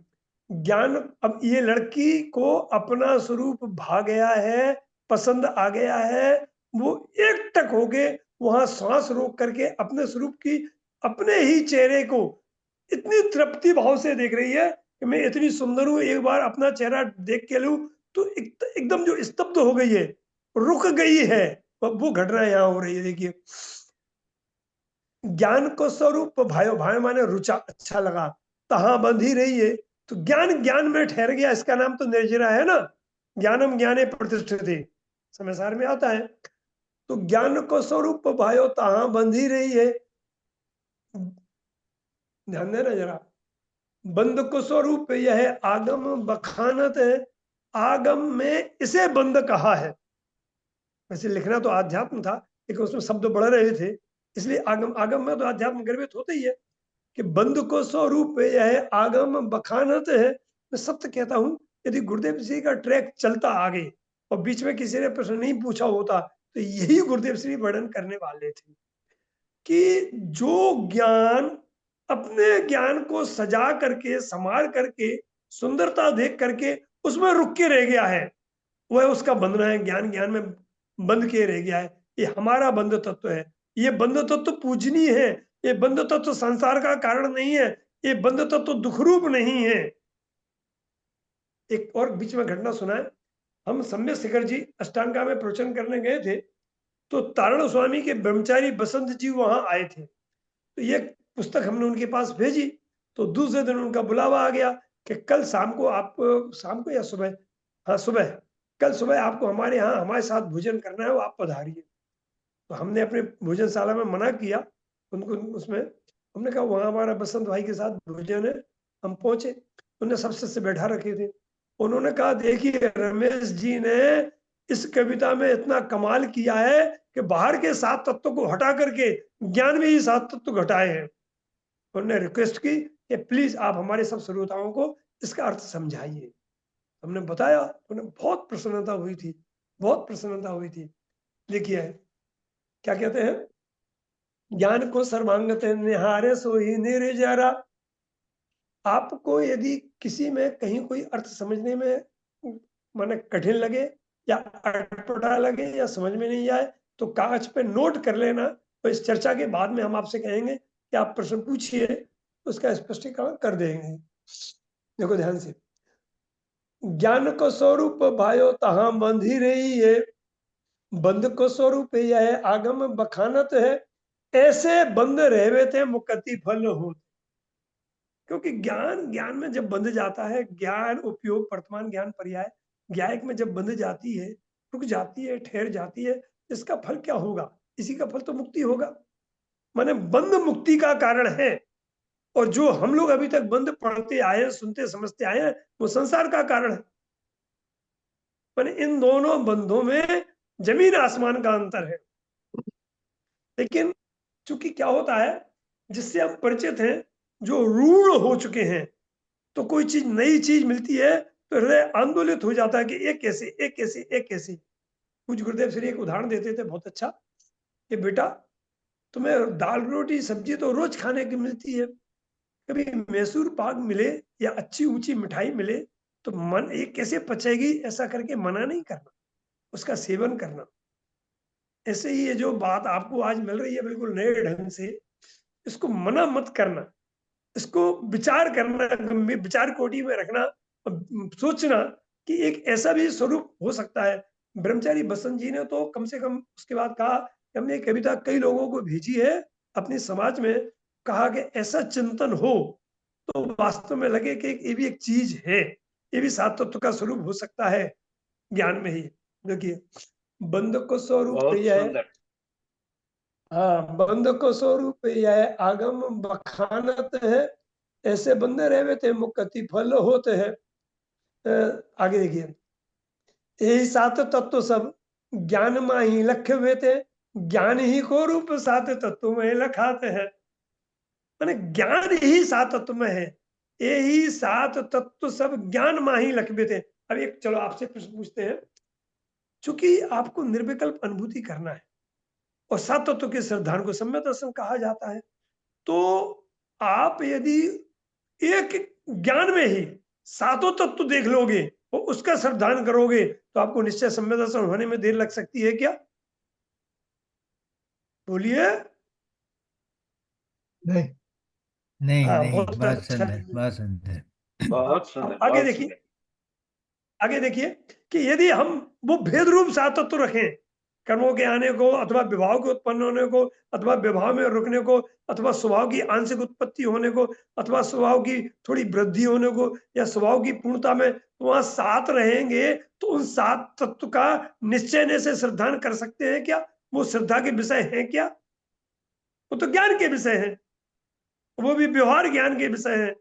ज्ञान, अब ये लड़की को अपना स्वरूप भा गया है, पसंद आ गया है, वो एकटक हो गए वहां सांस रोक करके अपने स्वरूप की, अपने ही चेहरे को इतनी तृप्ति भाव से देख रही है कि मैं इतनी सुंदर हूं, एक बार अपना चेहरा देख के लूं तो एकदम जो स्तब्ध हो गई है, रुक गई है, वो घटना यहाँ हो रही है। देखिए, ज्ञान को स्वरूप भायो, भायो माने रुचा, अच्छा लगा, तहां बंध ही रही है। तो ज्ञान ज्ञान में ठहर गया, इसका नाम तो निर्जरा है ना। ज्ञानम ज्ञाने प्रतिष्ठिते समय सार में आता है। तो ज्ञान को स्वरूप भायो तहां बंध ही रही है। ध्यान देना जरा, बंद को स्वरूप यह आगम बखानत है। आगम में इसे बंद कहा है। वैसे लिखना तो आध्यात्म था, लेकिन उसमें शब्द बढ़ रहे थे, इसलिए आगम, आगम में तो अध्यात्म गर्भित होता ही है कि बंद को स्वरूप यह आगम बखानत है। मैं सत्य कहता हूं, यदि गुरुदेव जी का ट्रैक चलता आगे और बीच में किसी ने प्रश्न नहीं पूछा होता तो यही गुरुदेव श्री वर्णन करने वाले थे कि जो ज्ञान अपने ज्ञान को सजा करके, संवार करके, सुंदरता देख करके उसमें रुक के रह गया है, वह उसका बंधना है। ज्ञान ज्ञान में बंध के रह गया है। ये हमारा बंध तत्व है। ये बंध तत्व पूजनीय है। ये बंध तत्व संसार का कारण नहीं है। ये बंध तत्व दुखरूप नहीं है। एक और बीच में घटना सुना है, हम सम्यक शिखर जी अष्टांगा में प्रवचन करने गए थे, तो तारण स्वामी के ब्रह्मचारी बसंत जी वहां आए थे। तो ये पुस्तक हमने उनके पास भेजी, तो दूसरे दिन उनका बुलावा आ गया कि कल शाम को आप, शाम को या सुबह, हाँ सुबह, कल सुबह आपको हमारे यहाँ हमारे साथ भोजन करना है, वो आप पधारिए। तो हमने अपने भोजनशाला में मना किया उनको, उसमें हमने कहा वहाँ हमारा बसंत भाई के साथ भोजन है। हम पहुंचे, उन्हें सबसे से बैठा रखे थे। उन्होंने कहा देखिए रमेश जी ने इस कविता में इतना कमाल किया है कि बाहर के 7 तत्वों को हटा करके ज्ञान में ही 7 तत्व घटाए हैं। उन्होंने रिक्वेस्ट की कि प्लीज आप हमारे सब श्रोताओं को इसका अर्थ समझाइए। हमने बताया, उन्हें बहुत प्रसन्नता हुई थी, बहुत प्रसन्नता हुई थी। देखिए क्या कहते हैं, ज्ञान को सर्वांगत निहारे सोई निर्जरा। आपको यदि किसी में कहीं कोई अर्थ समझने में माने कठिन लगे या अटपटा लगे या समझ में नहीं आए, तो कागज पे नोट कर लेना। तो इस चर्चा के बाद में हम आपसे कहेंगे कि आप प्रश्न पूछिए, उसका स्पष्टीकरण कर देंगे। देखो ध्यान से, ज्ञान को स्वरूप भायो तहां बंध ही रही है, बंद को स्वरूप यह आगम बखानत है, ऐसे बंद रहवे थे मुक्ति फल हो। क्योंकि ज्ञान ज्ञान में जब बंध जाता है, ज्ञान उपयोग वर्तमान ज्ञान पर्याय ज्ञायक में जब बंध जाती है, रुक जाती है, ठहर जाती है, इसका फल क्या होगा? इसी का फल तो मुक्ति होगा। माने बंध मुक्ति का कारण है, और जो हम लोग अभी तक बंध पढ़ते आए, सुनते समझते आए हैं, वो संसार का कारण है। माने इन दोनों बंधों में जमीन आसमान का अंतर है। लेकिन चूंकि क्या होता है, जिससे हम परिचित हैं, जो रूढ़ हो चुके हैं, तो कोई चीज नई चीज मिलती है तो हृदय आंदोलित हो जाता है कि एक कैसे, एक कैसे, एक कैसे। कुछ गुरुदेव श्री एक उदाहरण देते थे बहुत अच्छा, कि बेटा तुम्हें दाल रोटी सब्जी तो रोज खाने की मिलती है, कभी मैसूर पाक मिले या अच्छी ऊंची मिठाई मिले तो मन एक कैसे पचेगी, ऐसा करके मना नहीं करना, उसका सेवन करना। ऐसे ही ये जो बात आपको आज मिल रही है बिल्कुल नए ढंग से, इसको मना मत करना। इसको विचार करना, विचार कोटि में रखना, सोचना कि एक ऐसा भी स्वरूप हो सकता है। ब्रह्मचारी बसंत जी ने तो कम से कम उसके बाद कहा कि हमने ये कविता कई लोगों को भेजी है अपने समाज में, कहा कि ऐसा चिंतन हो तो वास्तव में लगे कि ये भी एक चीज है, ये भी सात तत्व का स्वरूप हो सकता है ज्ञान में ही। देखिए, बंध को स्वरूप बहुत यह है, सुंदर। हाँ, बंध को स्वरूप यह आगम बखानत है, ऐसे बंदे रहवे थे मुक्ति फल होते हैं। आगे देखिए, यही सात तत्व सब ज्ञान माही लखे हुए थे, ज्ञान ही को रूप सात तत्व में लखाते हैं। माने ज्ञान ही सात तत्व में है, यही सात तत्व सब ज्ञान माही लखे थे। अब एक चलो आपसे प्रश्न पूछते हैं, चूंकि आपको निर्विकल्प अनुभूति करना है और सात तत्व के सिद्धांत को सम्यक दर्शन कहा जाता है, तो आप यदि एक ज्ञान में ही सातों तत्व देख लोगे और उसका श्रद्धान करोगे तो आपको निश्चय सम्यक दर्शन होने में देर लग सकती है क्या? बोलिए। नहीं, नहीं हाँ, नहीं, बहुत बहुत अच्छा। सुंदर, बहुत सुंदर। बहुत सुंदर। आगे बहुत देखिए, सुंदर। आगे देखिए कि यदि हम वो भेद रूप सात तत्व रखें, कर्मों के आने को अथवा विभाव के उत्पन्न होने को अथवा विभाव में रुकने को अथवा स्वभाव की आंशिक उत्पत्ति होने को अथवा स्वभाव की थोड़ी वृद्धि होने को या स्वभाव की पूर्णता में वहां सात रहेंगे, तो उन सात तत्व का निश्चय से श्रद्धान कर सकते हैं क्या? वो श्रद्धा के विषय हैं क्या? वो तो ज्ञान के विषय हैं, वो भी व्यवहार ज्ञान के विषय हैं।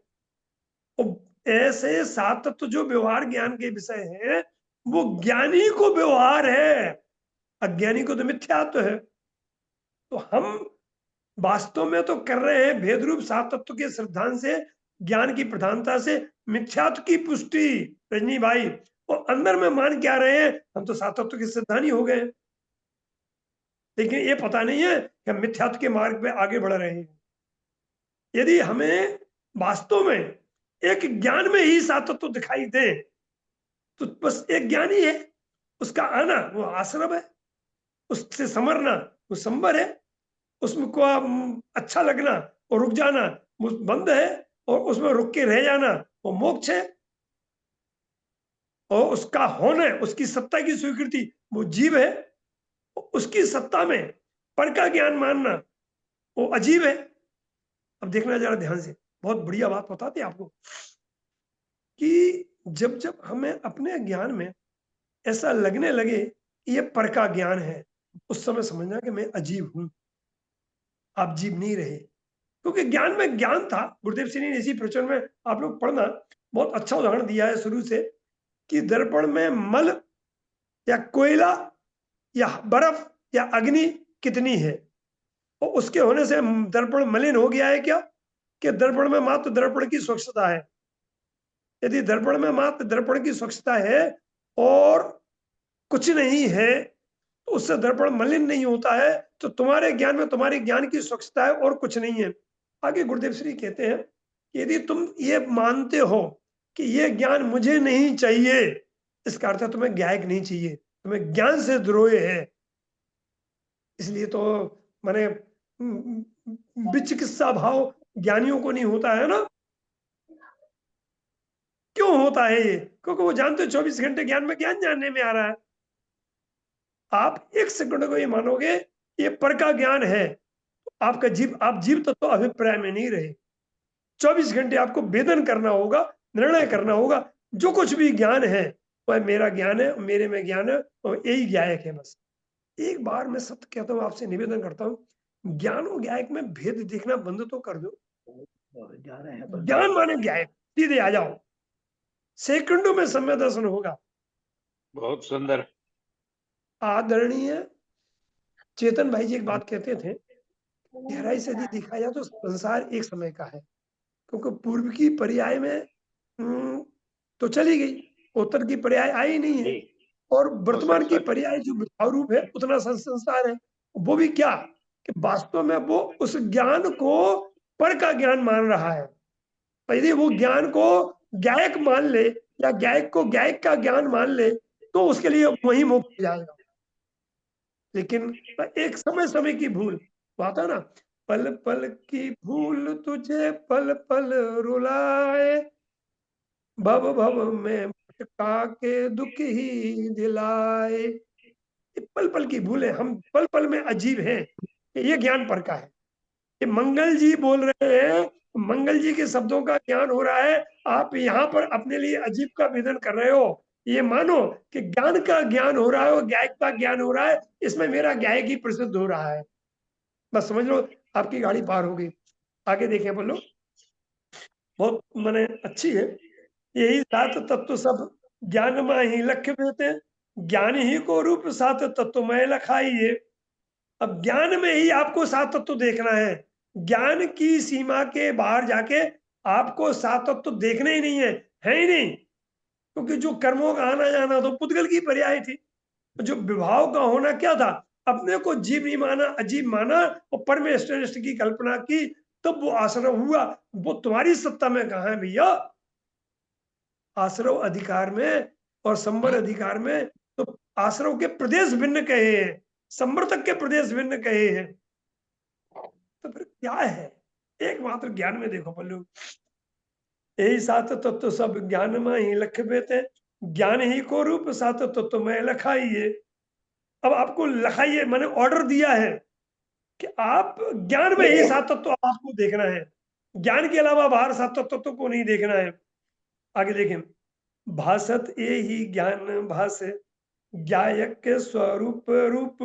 ऐसे सात तत्व जो व्यवहार ज्ञान के विषय हैं, वो ज्ञानी को व्यवहार है, अज्ञानी को तो मिथ्यात्व है। तो हम वास्तव में तो कर रहे हैं भेद रूप सात तत्व के सिद्धांत से, ज्ञान की प्रधानता से मिथ्यात्व की पुष्टि, रजनी भाई। और अंदर में मान क्या रहे हैं, हम तो सात तत्व के सिद्धांत ही हो गए, लेकिन ये पता नहीं है कि हम मिथ्यात्व के मार्ग पे आगे बढ़ रहे हैं। यदि हमें वास्तव में एक ज्ञान में ही सात तत्व दिखाई दे तो बस एक ज्ञानी है, उसका आना वो आश्रम है, उससे समरना वो संबर है, उसमें को अच्छा लगना और रुक जाना वो बंद है, और उसमें रुक के रह जाना वो मोक्ष है। और उसका होना, उसकी सत्ता की स्वीकृति वो जीव है, उसकी सत्ता में पर का ज्ञान मानना वो अजीब है। अब देखना जरा ध्यान से, बहुत बढ़िया बात बताते हैं आपको कि जब जब हमें अपने ज्ञान में ऐसा लगने लगे कि ये पर का ज्ञान है, उस समय समझना कि मैं अजीब हूं, आप जीव नहीं रहे। क्योंकि ज्ञान में ज्ञान था। गुरुदेव सिंह ने इसी प्रवचन में आप लोग पढ़ना, बहुत अच्छा उदाहरण दिया है शुरू से कि दर्पण में मल या कोयला या बर्फ या अग्नि कितनी है, और उसके होने से दर्पण मलिन हो गया है क्या? कि दर्पण में मात्र दर्पण की स्वच्छता है। यदि दर्पण में मात्र दर्पण की स्वच्छता है और कुछ नहीं है तो उससे दर्पण मलिन नहीं होता है। तो तुम्हारे ज्ञान में तुम्हारे ज्ञान की स्वच्छता है और कुछ नहीं है। आगे गुरुदेव श्री कहते हैं, यदि तुम ये मानते हो कि ये ज्ञान मुझे नहीं चाहिए, इसका अर्थ है तुम्हें ज्ञायक नहीं चाहिए, तुम्हें ज्ञान से द्रोह है। इसलिए तो माने विचिकित्सा भाव ज्ञानियों को नहीं होता है ना। क्यों होता है ये? क्योंकि वो जानते 24 घंटे ज्ञान में ज्ञान जानने में आ रहा है। आप एक सेकंड को ये मानोगे ये पर का ज्ञान है, आपका जीव, आप जीव तो अभिप्राय में नहीं रहे। 24 घंटे आपको वेदन करना होगा, निर्णय करना होगा, जो कुछ भी ज्ञान है वह मेरा ज्ञान है, मेरे में ज्ञान है और यही ज्ञायक है। बस एक बार मैं सत्य कहता हूँ, आपसे निवेदन करता हूँ, ज्ञान और ज्ञायक में भेद देखना बंद तो कर दो। ज्ञान माने ज्ञायक, सीधे आ जाओ, सेकंडों में सम्यक दर्शन होगा। बहुत सुंदर। आदरणीय चेतन भाई जी एक बात कहते थे, गहराई से यदि देखा जाए तो संसार एक समय का है, क्योंकि पूर्व की पर्याय में तो चली गई, उत्तर की पर्याय आई नहीं है, और वर्तमान की पर्याय जो विभाव रूप है उतना संसार है। वो भी क्या कि वास्तव में वो उस ज्ञान को पर का ज्ञान मान रहा है। यदि वो ज्ञान को ज्ञायक मान ले या ज्ञायक को ज्ञायक का ज्ञान मान ले तो उसके लिए वही मुक्त हो जाएगा। लेकिन एक समय समय की भूल बात है ना, पल पल की भूल तुझे पल पल रुलाए, भव भव में भटका के दुख ही दिलाए। ये पल पल की भूल है, हम पल पल में अजीब हैं, ये ज्ञान पर का है। ये मंगल जी बोल रहे हैं, मंगल जी के शब्दों का ज्ञान हो रहा है, आप यहाँ पर अपने लिए अजीब का वेदन कर रहे हो। ये मानो कि ज्ञान का ज्ञान हो रहा है और गायक का ज्ञान हो रहा है, इसमें मेरा गायक ही प्रसिद्ध हो रहा है। बस समझ लो आपकी गाड़ी पार हो गई। आगे देखें बोलो, बहुत माने अच्छी है। यही सात तत्व सब ज्ञान माही लख्य बेते, ज्ञान ही को रूप सात तत्व में लखाइए। अब ज्ञान में ही आपको सात तत्व देखना है, ज्ञान की सीमा के बाहर जाके आपको सात तत्व देखने ही नहीं है ही नहीं। क्योंकि जो कर्मों का आना जाना तो पुद्गल की पर्याय थी, जो विभाव का होना क्या था, अपने को जीव नहीं माना, अजीब माना और परमेश्वरिष्ठ की कल्पना की, तब वो आश्रव हुआ। वो तुम्हारी सत्ता में कहा है भैया, आश्रव अधिकार में और संवर अधिकार में तो आश्रव के प्रदेश भिन्न कहे हैं, संवर्तक के प्रदेश भिन्न कहे हैं। तो फिर क्या है, एकमात्र ज्ञान में देखो पल्लू, यही सात तत्व सब ज्ञान में ही लख बेते, ज्ञान ही को रूप सात तत्व में लखाइए। अब आपको लखाइए मैंने ऑर्डर दिया है कि आप ज्ञान में ही सात तत्व आपको देखना है, ज्ञान के अलावा बाहर सात तत्व को नहीं देखना है। आगे देखें, भासत ये ही ज्ञान भास, ज्ञायक के स्वरूप रूप,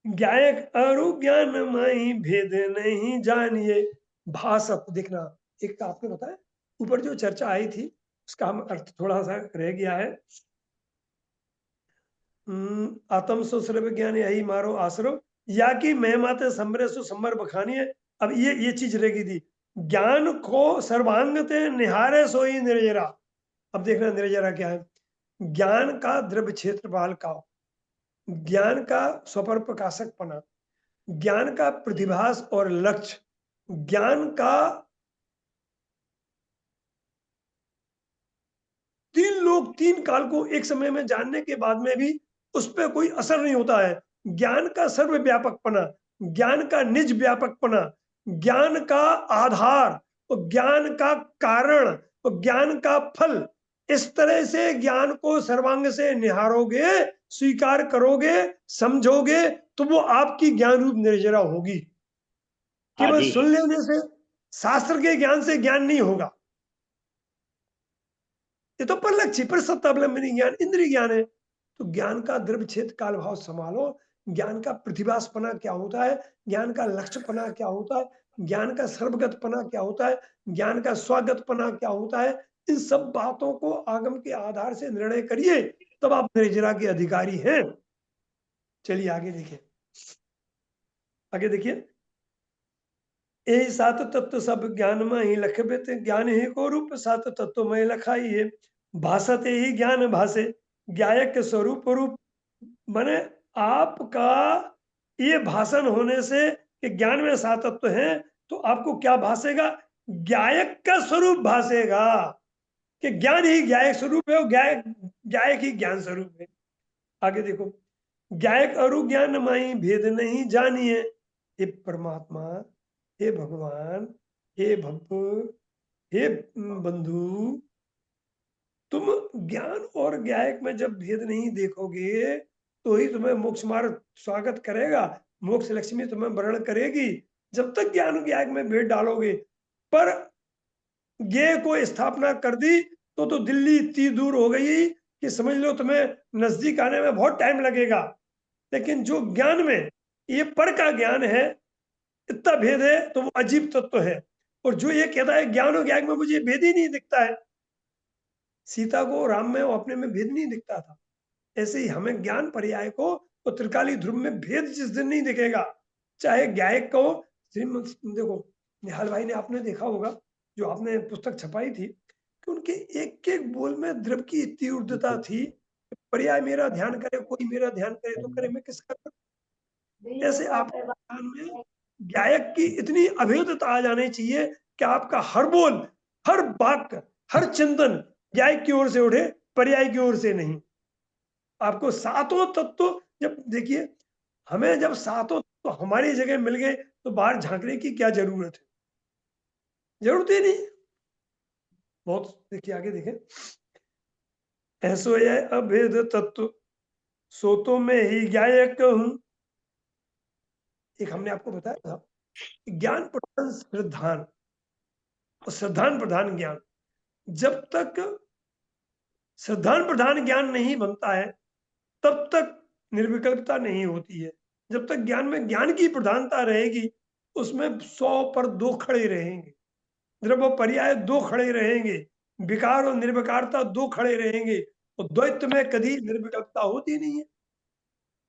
ज्ञायक अरु ज्ञान माही भेद नहीं जानिए। भासत देखना, एक तो आपने बताया ऊपर जो चर्चा आई थी उसका हम अर्थ थोड़ा सा रह गया है। आत्म सो सर्व ज्ञान यही मारो आश्रव, या कि मैं माते समरे सो समर बखानिए। अब ये चीज रह गई थी, ज्ञान को सर्वांगते निहारे सोई निर्जरा। अब देखना निर्जरा क्या है, ज्ञान का द्रव्य क्षेत्रफल का, ज्ञान का स्वपर प्रकाशकपना, ज्ञान का प्रतिभास और लक्ष्य, ज्ञान का तीन लोग तीन काल को एक समय में जानने के बाद में भी उस पर कोई असर नहीं होता है। ज्ञान का सर्वव्यापकपना, ज्ञान का निज व्यापकपना, ज्ञान का आधार और ज्ञान का कारण और ज्ञान का फल, इस तरह से ज्ञान को सर्वांग से निहारोगे, स्वीकार करोगे, समझोगे, तो वो आपकी ज्ञान रूप निर्जरा होगी। केवल आदि सुन लेने से, शास्त्र के ज्ञान से ज्ञान नहीं होगा। ये तो पर लक्ष्य पर सत्तावलंबनी ज्ञान इंद्रिय ज्ञान है। तो ज्ञान का द्रव्य क्षेत्र काल भाव संभालो, ज्ञान का प्रतिभासपना क्या होता है, ज्ञान का लक्ष्यपना क्या होता है, ज्ञान का सर्वगतपना क्या होता है, ज्ञान का स्वागतपना क्या होता है, इन सब बातों को आगम के आधार से निर्णय करिए, तब आप निर्जरा के अधिकारी हैं। चलिए आगे देखिए, आगे देखिए, यही सात तत्व सब ज्ञान में ही लखबित, ज्ञान ही को रूप सात तत्व में लखाइए। भाषते ही ज्ञान भाषे, ज्ञायक स्वरूप रूप। माने आपका ये भाषण होने से कि ज्ञान में सात तत्व हैं, तो आपको क्या भाषेगा, ज्ञायक का स्वरूप भाषेगा कि ज्ञान ही ज्ञायक स्वरूप है और ज्ञायक ही ज्ञान स्वरूप है। आगे देखो, ज्ञायक अरु ज्ञान माई भेद नहीं जानिए। हे परमात्मा, हे भगवान, हे भव्य, हे बंधु, तुम ज्ञान और ज्ञायक में जब भेद नहीं देखोगे तो ही तुम्हें मोक्ष मार्ग स्वागत करेगा, मोक्ष लक्ष्मी तुम्हें वर्ण करेगी। जब तक ज्ञान ज्ञायक में भेद डालोगे, पर ये को स्थापना कर दी तो दिल्ली इतनी दूर हो गई कि समझ लो तुम्हें नजदीक आने में बहुत टाइम लगेगा। लेकिन जो ज्ञान में ये पर का ज्ञान है, इतना भेद है तो वो अजीब तत्व है। और जो ये कहता है ज्ञान और ज्ञान में मुझे भेद ही नहीं दिखता है, सीता को राम में और अपने में भेद नहीं दिखता था, ऐसे ही हमें ज्ञान पर्याय को और त्रिकाली ध्रुव में भेद जिस दिन नहीं दिखेगा, चाहे ज्ञायक को देखो, निहाल भाई ने आपने देखा होगा जो आपने पुस्तक छपाई थी कि उनके एक एक बोल में द्रव की इतनी ऊर्ध्वता थी, पर्याय मेरा ध्यान करे, कोई मेरा ध्यान करे तो करे, मैं किसका करूं। ऐसे आप ज्ञान में गायक की इतनी अभेदता आ जानी चाहिए कि आपका हर बोल, हर वाक्य, हर चिंतन गायक की ओर से उठे, पर्याय की ओर से नहीं। आपको सातों तत्व जब देखिए, हमें जब सातों तत्व हमारी जगह मिल गए तो बाहर झांकने की क्या जरूरत है? जरूरत ही नहीं। बहुत देखिए आगे देखें, ऐसो है अभेद तत्व सो तो मैं ही गायक हूं। एक हमने आपको बताया था कि ज्ञान प्रधान श्रद्धान और श्रद्धान प्रधान ज्ञान। जब तक श्रद्धान प्रधान ज्ञान नहीं बनता है तब तक निर्विकल्पता नहीं होती है। जब तक ज्ञान में ज्ञान की प्रधानता रहेगी उसमें 100 पर 2 खड़े रहेंगे, द्रव्य पर्याय 2 खड़े रहेंगे, विकार और निर्विकारता 2 खड़े रहेंगे, और द्वैत में कभी निर्विकल्पता होती नहीं है।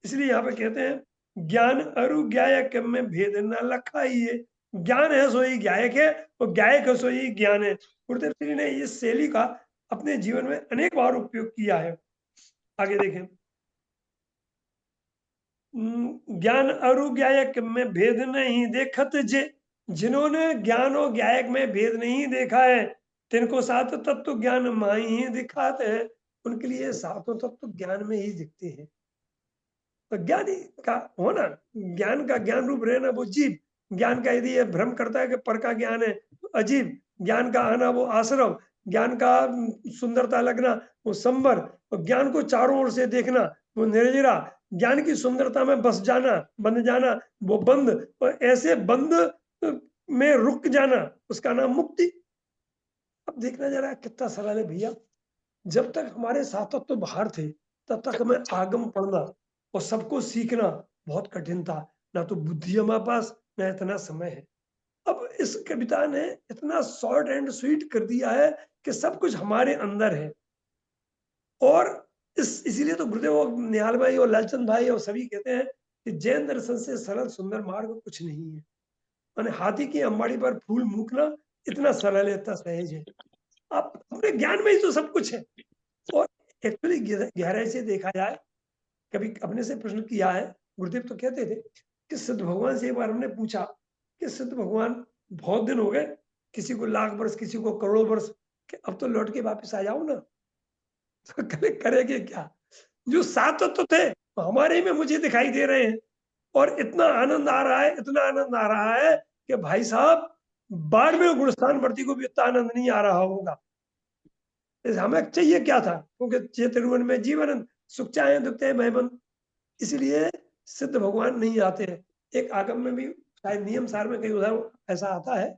इसलिए यहाँ पे कहते हैं ज्ञान अरु ज्ञायक में भेद न लखाइए। ज्ञान है सोई ज्ञायक है और ज्ञायक है सोई ज्ञान है। गुरुदेव श्री ने इस शैली का अपने जीवन में अनेक बार उपयोग किया है। आगे देखें, ज्ञान अरु ज्ञायक में भेद नहीं देखत जे। जिन्होंने ज्ञान और ज्ञायक में भेद नहीं देखा है तिनको सात तत्व ज्ञान माही ही दिखाते हैं। उनके लिए सातों तत्व ज्ञान में ही दिखते हैं। तो ज्ञानी का होना, ज्ञान का ज्ञान रूप रहना वो जीव, ज्ञान का यदि ये भ्रम करता है कि पर का ज्ञान है तो अजीब, ज्ञान का आना वो आश्रम, ज्ञान का सुंदरता लगना वो संवर, और ज्ञान को चारों ओर से देखना वो निर्जरा, ज्ञान की सुंदरता में बस जाना, बंध जाना वो बंद, और ऐसे बंद में रुक जाना उसका नाम मुक्ति। अब देखना जरा कितना सरल है भैया। जब तक हमारे साथ तो बाहर थे तब तक हमें आगम पढ़ना और सबको सीखना बहुत कठिन था, ना तो बुद्धि हमारे पास ना इतना समय है। अब इस कविता ने इतना शॉर्ट एंड स्वीट कर दिया है कि सब कुछ हमारे अंदर है। और इसीलिए तो गुरुदेव और निहाल भाई और लालचंद भाई और सभी कहते हैं कि जैन दर्शन से सरल सुंदर मार्ग कुछ नहीं है। माने हाथी की अंबाड़ी पर फूल मूकना इतना सरल है, इतना सहज है। आप अपने ज्ञान में ही तो सब कुछ है। और एक्चुअली गहराई से देखा जाए, कभी अपने से प्रश्न किया है, गुरुदेव तो कहते थे कि सिद्ध भगवान से एक बार हमने पूछा कि सिद्ध भगवान बहुत दिन हो गए, किसी को लाख वर्ष किसी को करोड़ों वर्ष, कि अब तो लौट के वापस आ जाओ ना। तो करेंगे क्या? जो सात तत्व थे तो हमारे ही में मुझे दिखाई दे रहे हैं, और इतना आनंद आ रहा है, इतना आनंद आ रहा है कि भाई साहब 12वें गुणस्थान वर्ती को भी इतना आनंद नहीं आ रहा होगा। हमें चाहिए क्या था? क्योंकि चेतन में जीवन सुख चाहे दुख चाहे भयबंद। इसलिए सिद्ध भगवान नहीं आते हैं। एक आगम में भी शायद नियम सार में कहीं उधर ऐसा आता है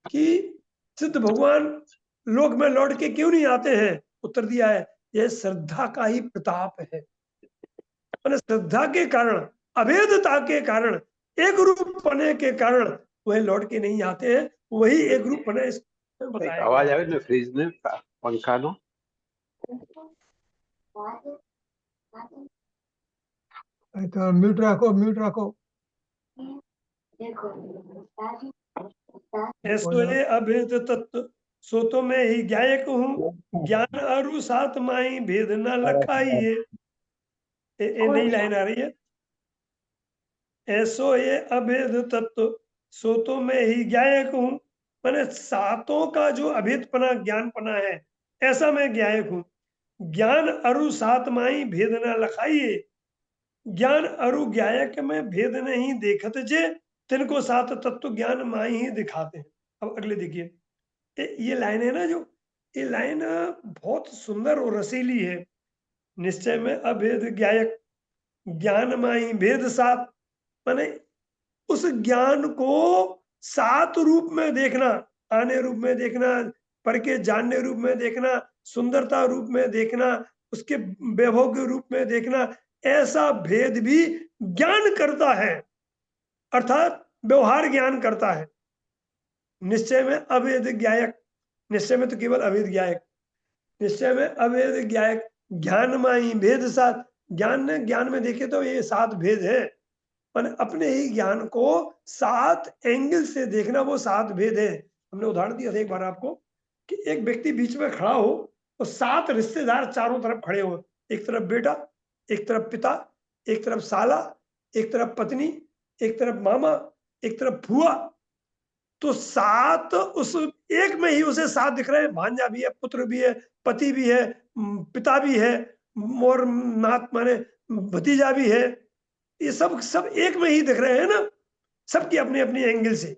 कि सिद्ध भगवान लोक में लौट के क्यों नहीं आते हैं? उत्तर दिया है यह श्रद्धा का ही प्रताप है। श्रद्धा के कारण, अभेदता के कारण, एक रूप पने के कारण वह लौट के नहीं आते हैं। वही एक रूप पने इसमें बताया। आवाज आवे ने फ्रीज ने पंखा नो तो म्यूट रखो, म्यूट रखो। ऐसो ये अभेद तत्व सो तो मैं ही ज्ञायक हूँ। ज्ञान अरु सात माही भेद न लखाइए। नई लाइन आ रही है, ऐसो ये अभेद तत्व सो तो मैं ही ज्ञायक हूँ। मैंने सातों का जो अभेदपना ज्ञानपना है ऐसा मैं ज्ञायक हूँ। ज्ञान अरु सात माही भेद न लखाइए। ज्ञान अरु ज्ञायक में भेद नहीं देखत जे तिनको सात तत्व ज्ञान माही ही दिखाते हैं। अब अगले देखिए, ये लाइन है ना, जो ये लाइन बहुत सुंदर और रसीली है। निश्चय में अभेद ज्ञायक ज्ञान माही भेद सात, माने उस ज्ञान को सात रूप में देखना, आने रूप में देखना, पर के जानने रूप में देखना, सुंदरता रूप में देखना, उसके वैभव के रूप में देखना, ऐसा भेद भी ज्ञान करता है, अर्थात व्यवहार ज्ञान करता है। निश्चय में अभेद ज्ञायक, निश्चय में तो केवल अभेद ज्ञायक, निश्चय में अभेद ज्ञायक ज्ञान माही भेद सात। ज्ञान में देखे तो ये सात भेद है, अपने ही ज्ञान को सात एंगल से देखना, वो सात भेद है। हमने उदाहरण दिया था एक बार आपको कि एक व्यक्ति बीच में खड़ा हो और सात रिश्तेदार चारों तरफ खड़े हो, एक तरफ बेटा, एक तरफ पिता, एक तरफ साला, एक तरफ पत्नी, एक तरफ मामा, एक तरफ फुआ। तो सात उस एक में ही उसे सात दिख रहे हैं। भांजा भी है, पुत्र भी है, पति भी है, पिता भी है, और नात माने भतीजा भी है। ये सब एक में ही दिख रहे हैं ना। सबकी अपने अपने एंगल से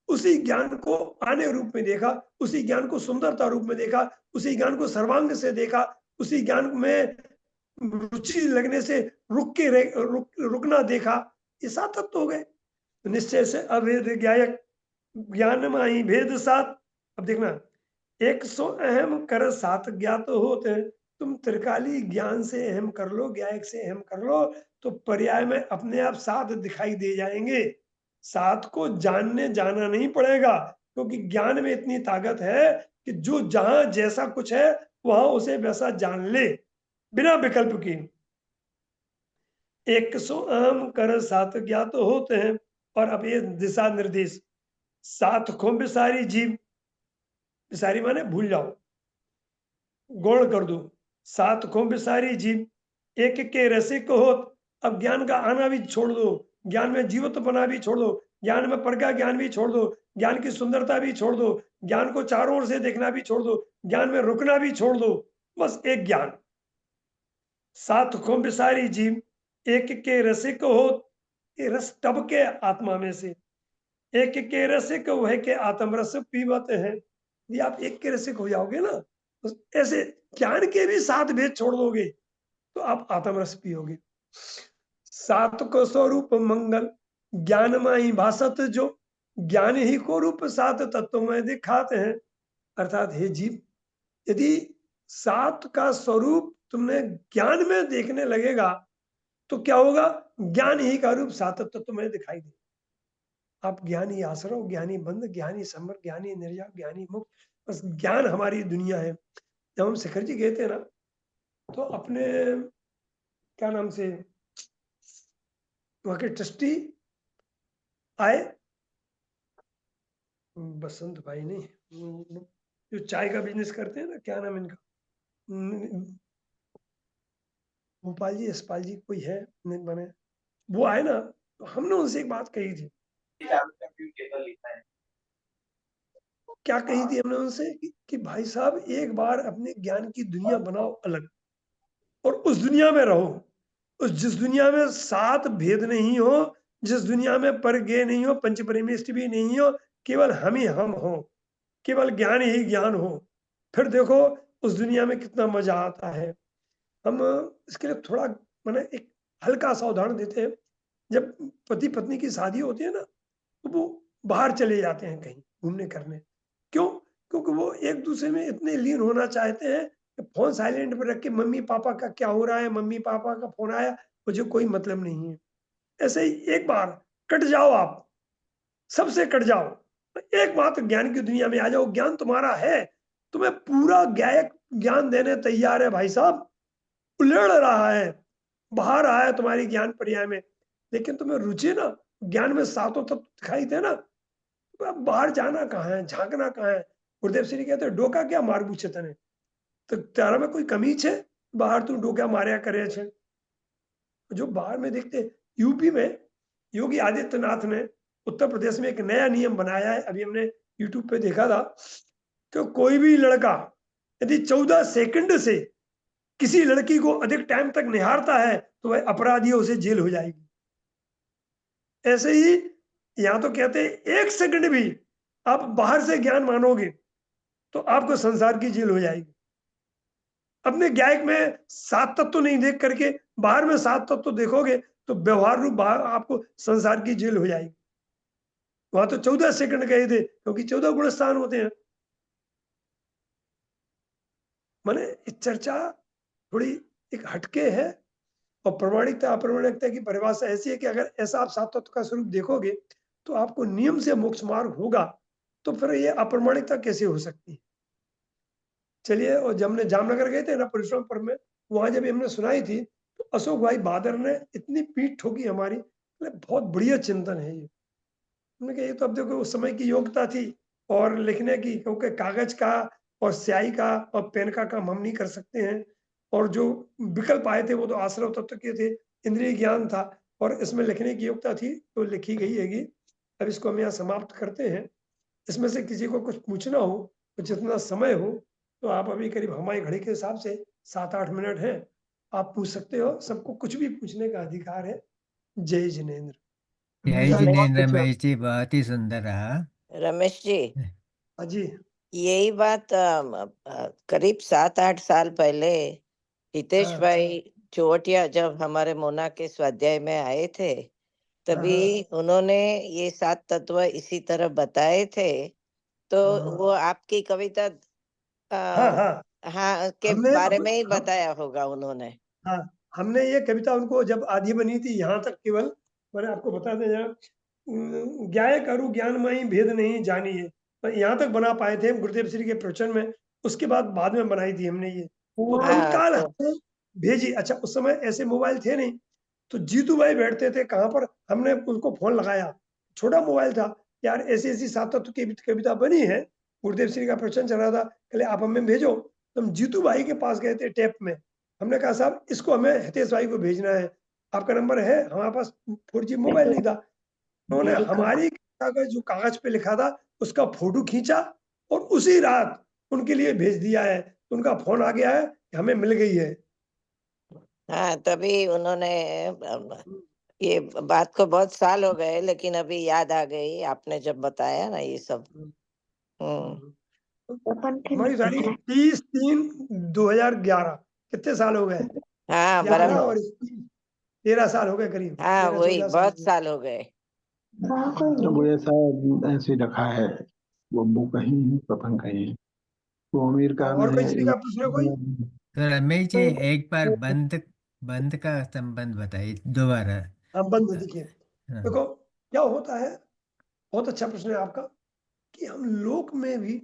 उसी ज्ञान को आने रूप में देखा, उसी ज्ञान को सुंदरता रूप में देखा, उसी ज्ञान को सर्वांग से देखा, उसी ज्ञान में रुचि लगने से रुकना देखा। ये 7 तत्व हो गए। तो निश्चय से अभेद ज्ञायक ज्ञान माही भेद 7। अब देखना, 100 अहम कर 7 ज्ञात होते हैं। तुम त्रिकाली ज्ञान से अहम कर लो, ज्ञायक से अहम कर लो, तो पर्याय में अपने आप 7 दिखाई दे जाएंगे। 7 को जानने जाना नहीं पड़ेगा, क्योंकि ज्ञान में इतनी ताकत है कि जो जहां जैसा कुछ है वहां उसे वैसा जान ले, बिना विकल्प की। 100 अहम कर 7 ज्ञात होते हैं। और अब ये दिशा निर्देश, 7 को विसारी जीव, विसारी माने भूल जाओ, गौण कर दो, 7 को विसारी जीव, एक के रसिक होत। अब ज्ञान का आना भी छोड़ दो, ज्ञान में जीवत्वपना भी छोड़ दो, ज्ञान में प्रज्ञा ज्ञान भी छोड़ दो, ज्ञान की सुंदरता भी छोड़ दो, ज्ञान को चारों ओर से देखना भी छोड़ दो, ज्ञान में रुकना भी छोड़ दो, बस एक ज्ञान। 7 को विसारी जीव, एक के रसिक होत। ये रस टब के आत्मा में से, एक के रसिक वह के आत्म रस पीवत है। यदि आप एक के रसिक हो जाओगे ना, तो ऐसे ज्ञान के भी 7 भेद छोड़ दोगे तो आप आत्म रस पियोगे। 7 को स्वरूप मंगल, ज्ञान माही भासत जो, ज्ञान ही को रूप 7 तत्व में दिखाते हैं। अर्थात हे जीव, यदि 7 का स्वरूप तुमने ज्ञान में देखने लगेगा तो क्या होगा, ज्ञान ही का रूप 7 तत्व में दिखाई दे। आप ज्ञानी आश्रव, ज्ञानी बंद, ज्ञानी समर, ज्ञानी निर्जा, ज्ञानी मुक्त, बस ज्ञान हमारी दुनिया है। जब हम शिखर जी गए थे ना, तो अपने क्या नाम से वहां के ट्रस्टी आए, बसंत भाई नहीं, जो चाय का बिजनेस करते हैं ना, क्या नाम इनका, भोपाल जी, यशपाल जी कोई है नहीं बने, वो आए ना, तो हमने उनसे एक बात कही थी। क्या कही थी हमने उनसे कि भाई साहब, एक बार अपने ज्ञान की दुनिया बनाओ अलग, और उस दुनिया में रहो, उस जिस दुनिया में 7 भेद नहीं हो, जिस दुनिया में परज्ञेय नहीं हो, पंच परमेष्टि भी नहीं हो, केवल हम ही हम हो, केवल ज्ञान ही ज्ञान हो, फिर देखो उस दुनिया में कितना मजा आता है। हम इसके लिए थोड़ा मैंने एक हल्का सा उदाहरण देते हैं। जब पति पत्नी की शादी होती है ना, तो वो बाहर चले जाते हैं कहीं घूमने करने। क्यों? क्योंकि वो एक दूसरे में इतने लीन होना चाहते हैं कि फोन साइलेंट पर रख के मम्मी पापा का क्या हो रहा है, मम्मी पापा का फोन आया, मुझे कोई मतलब नहीं है। ऐसे ही एक बार कट जाओ, आप सबसे कट जाओ, एक मात्र ज्ञान की दुनिया में आ जाओ। ज्ञान तुम्हारा है, तुम्हें पूरा ज्ञान देने तैयार है भाई साहब, उलड़ रहा है, बाहर आया है तुम्हारी ज्ञान पर्याय में, लेकिन तुम्हें रुचि ना ज्ञान में 7 तत्व दिखाई दे ना, तो अब बाहर जाना कहाँ है, झांकना कहाँ है। गुरुदेव श्री कहते हैं, डोका क्या मारबू छे तने, तो तारा में कोई कमी छे, बाहर तू डोका मार्या करे छे। जो बाहर में देखते, यूपी में योगी आदित्यनाथ ने उत्तर प्रदेश में एक नया नियम बनाया है, अभी हमने यूट्यूब पे देखा था, कि कोई भी लड़का यदि 14 सेकंड से किसी लड़की को अधिक टाइम तक निहारता है तो वह अपराधी है, उसे जेल हो जाएगी। ऐसे ही यहां तो कहते हैं 1 सेकंड भी आप बाहर से ज्ञान मानोगे तो आपको संसार की जेल हो जाएगी। अपने ज्ञायक में 7 तत्व नहीं देख करके बाहर में 7 तत्व देखोगे तो व्यवहार रूप बाहर आपको संसार की जेल हो जाएगी। वहां तो 14 सेकंड कहे थे, क्योंकि 14 गुण स्थान होते हैं। माने चर्चा थोड़ी एक हटके है, और प्रमाणिकता अप्रमाणिकता की परिभाषा ऐसी है कि अगर ऐसा आप 7 तत्व का स्वरूप देखोगे तो आपको नियम से मोक्ष मार्ग होगा, तो फिर ये अप्रमाणिकता कैसे हो सकती है। चलिए, और जब हमने जामनगर गए थे ना परिश्रम पर में, वहां जब हमने सुनाई थी तो अशोक भाई बहादुर ने इतनी पीठ ठोकी हमारी, बहुत बढ़िया चिंतन है ये। हमने कहा ये तो अब देखो उस समय की योग्यता थी और लिखने की, क्योंकि कागज का और स्याही का और पेन का काम हम नहीं कर सकते हैं, और जो विकल्प आए थे वो तो आश्रव तत्व के थे, इंद्रिय ज्ञान था, और इसमें लिखने की योग्यता थी तो लिखी गई हैगी। अब इसको हम यहाँ समाप्त करते हैं। इसमें से किसी को कुछ पूछना हो तो जितना समय हो, तो आप अभी करीब हमारी घड़ी के हिसाब से 7-8 मिनट है, आप पूछ सकते हो, सबको कुछ भी पूछने का अधिकार है। जय जिनेन्द्र। जय जाने बहुत जिनेन्द्र कुछ है। रमेश जी, बहुत ही सुंदर रहा। रमेश जी, हाँ जी, यही बात करीब 7-8 साल पहले हितेश हाँ, भाई चोटिया जब हमारे मोना के स्वाध्याय में आए थे, तभी उन्होंने ये 7 तत्व इसी तरह बताए थे। तो हाँ, वो आपकी कविता हाँ, हाँ, हाँ के हमने बारे में ही बताया होगा उन्होंने। हाँ, हमने ये कविता उनको जब आधी बनी थी, यहाँ तक केवल मैंने आपको बता दें जरा, ज्ञाय करु ज्ञानमयी भेद नहीं जानिए, पर यहाँ तक बना पाए थे हम गुरुदेव श्री के प्रवचन में। उसके बाद में बनाई थी हमने ये। तो हाँ, तत्काल तो हमने भेजी। अच्छा, उस समय ऐसे मोबाइल थे नहीं, तो जीतू भाई बैठते थे कहाँ पर, हमने उनको फोन लगाया, छोटा मोबाइल था, यार ऐसी ऐसी 7 तत्व की कविता बनी है, गुरुदेव श्री का प्रवचन चल रहा था, कहले आप हमें भेजो। तो हम जीतू भाई के पास गए थे टेप में, हमने कहा साहब इसको हमें हितेश भाई को भेजना है, आपका नंबर है? हमारे पास 4G मोबाइल नहीं था। उन्होंने हमारी कविता का जो कागज पे लिखा था उसका फोटो खींचा और उसी रात उनके लिए भेज दिया है। उनका फोन आ गया है कि हमें मिल गई है। हाँ, तभी उन्होंने ये बात को बहुत साल हो गए, लेकिन अभी याद आ गई आपने जब बताया ना ये सब। हमारी तारीख 30/3/2011, कितने साल हो गए? हाँ, 11 बराबर। और 13 साल हो गए करीब, हाँ, वही 13-14 साल हो बहुत गए। साल हो गए। वो ऐसा ऐसे रखा है, वो कहीं है, पतंग कहीं है। वो आमिर खान और है। कोई श्री का प्रश्न है कोई? तो रमेश जी, एक बार बंद बंद का संबंध बताइए दोबारा। हाँ, बंद देखिए, हाँ, देखो क्या होता है, बहुत अच्छा प्रश्न है आपका, कि हम लोक में भी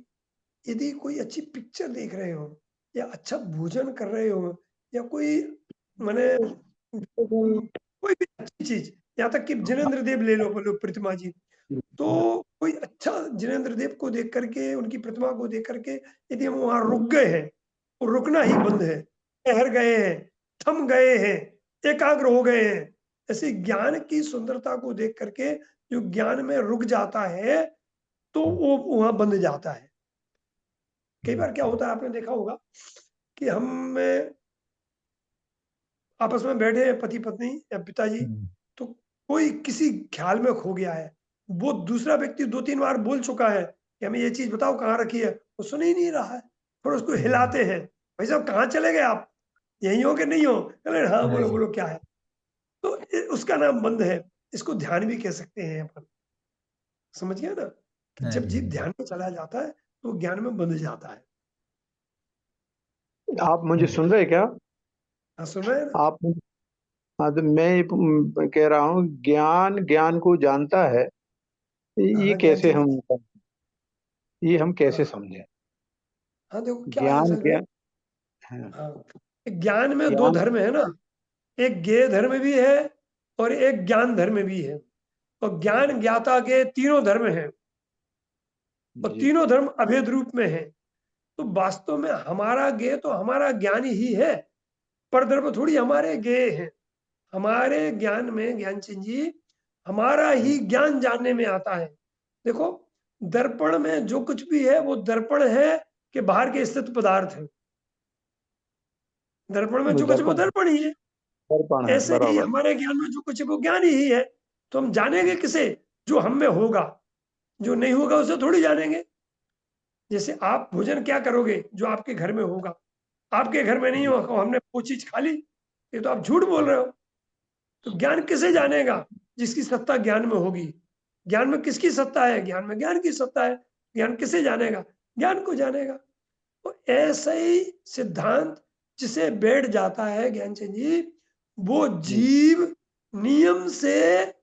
यदि कोई अच्छी पिक्चर देख रहे हो या अच्छा भोजन कर रहे हो या कोई माने कोई भी अच्छी चीज, यहाँ तक कि जिनेंद्र देव ले लो, बोलो प्रतिमा जी, तो कोई अच्छा जिनेंद्र देव को देख करके, उनकी प्रतिमा को देख करके यदि हम वहां रुक गए हैं, तो रुकना ही बंद है, ठहर गए हैं, थम गए हैं, एकाग्र हो गए हैं, ऐसे ज्ञान की सुंदरता को देख करके जो ज्ञान में रुक जाता है, तो वो वहां बंद जाता है। कई बार क्या होता है, आपने देखा होगा कि हम आपस में बैठे हैं पति पत्नी या पिताजी, तो कोई किसी ख्याल में खो गया है, वो दूसरा व्यक्ति 2-3 बार बोल चुका है कि हमें ये चीज बताओ कहाँ रखी है, वो सुन ही नहीं रहा है, फिर उसको हिलाते हैं, भाई साहब कहाँ चले गए आप, यहीं हो कि नहीं हो? अरे हाँ, बोलो बोलो क्या है? तो उसका नाम बंद है। इसको ध्यान भी कह सकते हैं अपन, समझ गया ना, कि जब जीव ध्यान में चला जाता है तो ज्ञान में बंध जाता है। आप मुझे सुन रहे क्या? हाँ, सुन रहे हैं ना? आप हाँ, तो मैं कह रहा हूँ, ज्ञान ज्ञान को जानता है। ये हाँ, ज्ञान कैसे चंद जी। ये हम कैसे हाँ, समझें? हाँ, देखो क्या है ज्ञान असल में। ज्ञान हाँ, हाँ, ज्ञान में 2 ज्ञान धर्म है ना, एक ज्ञेय धर्म भी है और एक ज्ञान धर्म भी है, और ज्ञान ज्ञाता के तीनों धर्म हैं, और जी। तीनों धर्म अभेद रूप में है। तो वास्तव में हमारा ज्ञेय तो हमारा ज्ञान ही है, पर धर्म थोड़ी हमारे ज्ञेय है। हमारे ज्ञान में ज्ञानचंद जी, हमारा ही ज्ञान जानने में आता है। देखो, दर्पण में जो कुछ भी है वो दर्पण है कि बाहर के स्थित पदार्थ है। दर्पण में वो जो कुछ है वो दर्पण दर्पण ही है। दर्पण है, ऐसे ही बराबर। हमारे ज्ञान में जो कुछ है वो ज्ञान ही है। तो हम जानेंगे किसे? जो हम में होगा, जो नहीं होगा उसे थोड़ी जानेंगे। जैसे आप भोजन क्या करोगे? जो आपके घर में होगा, आपके घर में नहीं होगा, हमने वो चीज खा ली, ये तो आप झूठ बोल रहे हो। तो ज्ञान किसे जानेगा? जिसकी सत्ता ज्ञान में होगी। ज्ञान में किसकी सत्ता है? ज्ञान में ज्ञान की सत्ता है। ज्ञान किसे जानेगा? ज्ञान को जानेगा। तो ऐसा ही सिद्धांत जिसे बैठ जाता है ज्ञानचंद जी, वो जीव नियम से,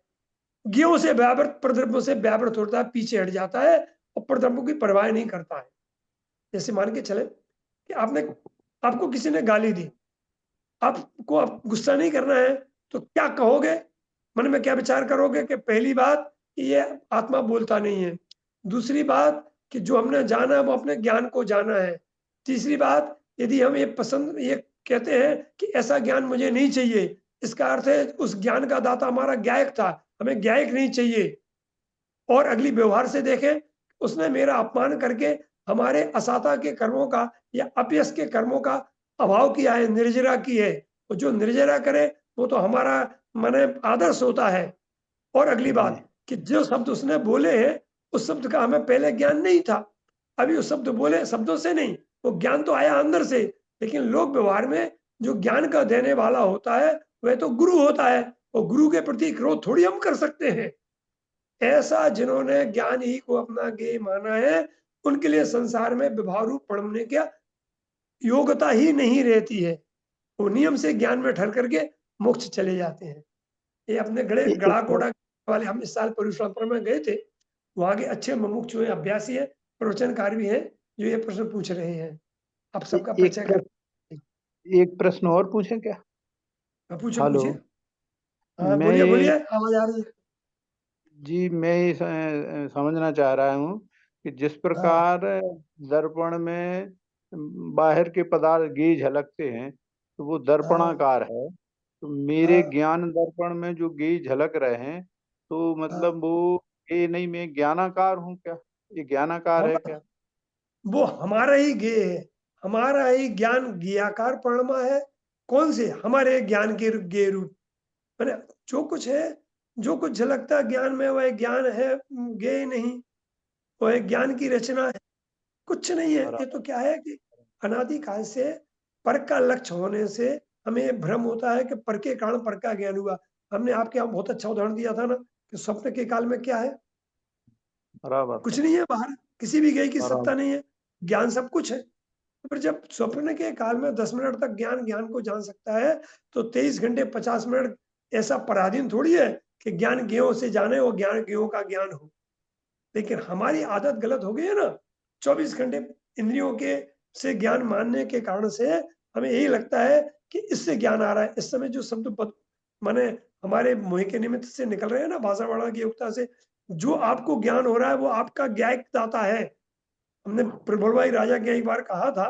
ज्ञों से व्यावृत, प्रद्रव्यों से व्यावृत होता है, पीछे हट जाता है और प्रद्रव्यों की परवाह नहीं करता है। जैसे मान के चले कि आपको किसी ने गाली दी, आपको अब गुस्सा नहीं करना है, तो क्या कहोगे? मन में क्या विचार करोगे? कि पहली बात, ये आत्मा बोलता नहीं है। दूसरी बात, कि जो हमने जाना है वो अपने ज्ञान को जाना है। तीसरी बात, यदि हम ये कहते हैं कि ऐसा ज्ञान मुझे नहीं चाहिए, इसका अर्थ है उस ज्ञान का दाता हमारा ज्ञायक था, हमें ज्ञायक नहीं चाहिए। और अगली व्यवहार से देखें, उसने मेरा अपमान करके हमारे असाता के कर्मों का या अपयश के कर्मों का अभाव किया है, निर्जरा की है। और जो निर्जरा करे वो तो हमारा माने आदर्श होता है। और अगली बात कि जो शब्द उसने बोले हैं उस शब्द का हमें पहले ज्ञान नहीं था। अभी वो शब्द बोले शब्दों से नहीं, वो ज्ञान तो आया अंदर से, लेकिन लोक व्यवहार में जो ज्ञान का देने वाला होता है वह तो गुरु होता है, और गुरु के प्रति क्रोध थोड़ी हम कर सकते हैं। ऐसा जिन्होंने ज्ञान ही को अपना ज्ञेय माना है, उनके लिए संसार में विभाव रूप पढ़ने की योग्यता ही नहीं रहती है। वो नियम से ज्ञान में ठहर करके मोक्ष चले जाते हैं। ये अपने गड़ा कोड़ा वाले हम इस साल परशुरामपुर में गए थे, वहां के अच्छे मुमुक्षु हैं, अभ्यासी है, प्रवचनकार भी हैं, जो ये प्रश्न पूछ रहे हैं। आप सबका परिचय कर। एक प्रश्न और पूछे क्या? पूछे हेलो, पूछे। हाँ मैं बोलिए बोलिए, आवाज आ रही है। जी मैं ये समझना चाह रहा हूँ कि जिस प्रकार दर्पण में बाहर के पदार्थ गे झलकते हैं तो वो दर्पणाकार है, तो मेरे ज्ञान दर्पण में जो गे झलक रहे हैं तो मतलब वो ये नहीं, मैं ज्ञानाकार हूँ क्या? ये ज्ञानाकार है क्या? वो हमारा ही गे है, हमारा ही ज्ञान ज्ञाकार परमा है। कौन से? हमारे ज्ञान के गे रूप, मैंने जो कुछ है, जो कुछ झलकता ज्ञान में वह ज्ञान है, गे नहीं, वह ज्ञान की रचना है, कुछ नहीं है। ये तो क्या है कि अनादिकाल से पर का लक्ष्य होने से हमें भ्रम होता है कि पर के कारण पर का ज्ञान हुआ। हमने आपके यहाँ बहुत अच्छा उदाहरण दिया था ना कि स्वप्न के काल में क्या है, बराबर, कुछ नहीं है बाहर, किसी भी ज्ञान की सत्ता बराबर। नहीं है, ज्ञान सब कुछ है। पर जब स्वप्न के काल में 10 मिनट तक ज्ञान को जान सकता है, तो 23 घंटे 50 मिनट ऐसा पराधीन थोड़ी है कि ज्ञान ज्ञों से जाने और ज्ञान ज्ञों का ज्ञान हो। लेकिन हमारी आदत गलत हो गई है ना, 24 घंटे इंद्रियों के से ज्ञान मानने के कारण से हमें यही लगता है कि इससे ज्ञान आ रहा है। इस समय जो शब्द माने हमारे मुंह के निमित्त से निकल रहे हैं ना, भाषा वर्णा की युक्ता से, जो आपको ज्ञान हो रहा है वो आपका ज्ञायक दाता है। हमने प्रबल भाई राजा के एक बार कहा था,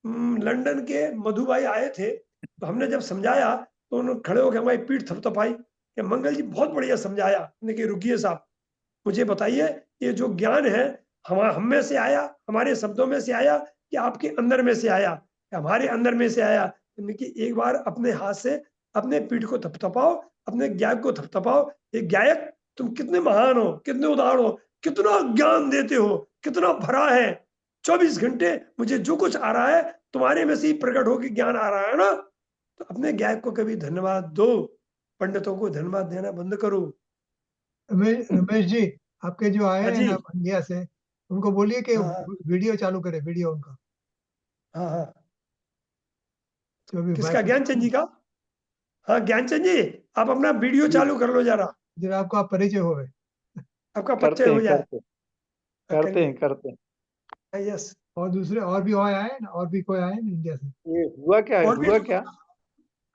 लंदन के मधु भाई आए थे, तो हमने जब समझाया तो उन्होंने खड़े होकर हमारी पीठ थपथपाई कि मंगल जी बहुत बढ़िया समझाया। हमने कहा रुकिए साहब, मुझे बताइए ये जो ज्ञान है हम में से आया, हमारे शब्दों में से आया, कि आपके अंदर में से आया, या हमारे अंदर में से आया? कि एक बार अपने हाथ से अपने पीठ को थपथपाओ, अपने ज्ञान को थपथपाओ। ये गायक, तुम कितने महान हो, कितने उदार हो, कितना ज्ञान देते हो, कितना भरा है। 24 घंटे मुझे जो कुछ आ रहा है तुम्हारे में से ही प्रकट होकर ज्ञान आ रहा है ना, तो अपने गायक को कभी धन्यवाद दो, पंडितों को धन्यवाद देना बंद करो। रमेश जी, आपके जो आए हाँ हैं जी। ना इंडिया से, उनको बोलिए कि हाँ वीडियो चालू करे, वीडियो उनका हाँ हाँ। जो भी किसका? भाई ज्ञानचंद जी का? हाँ ज्ञानचंद जी, आप अपना वीडियो चालू कर लो जरा, जरा आपका परिचय हो गए। आपका परिचय करते हो हैं, जाए। करते करिए। हैं, करते हैं। यस। और दूसरे और भी आए हैं ना, और भी कोई आए ना इंडिया से? ये हुआ क्या है, और भी। हुआ क्या?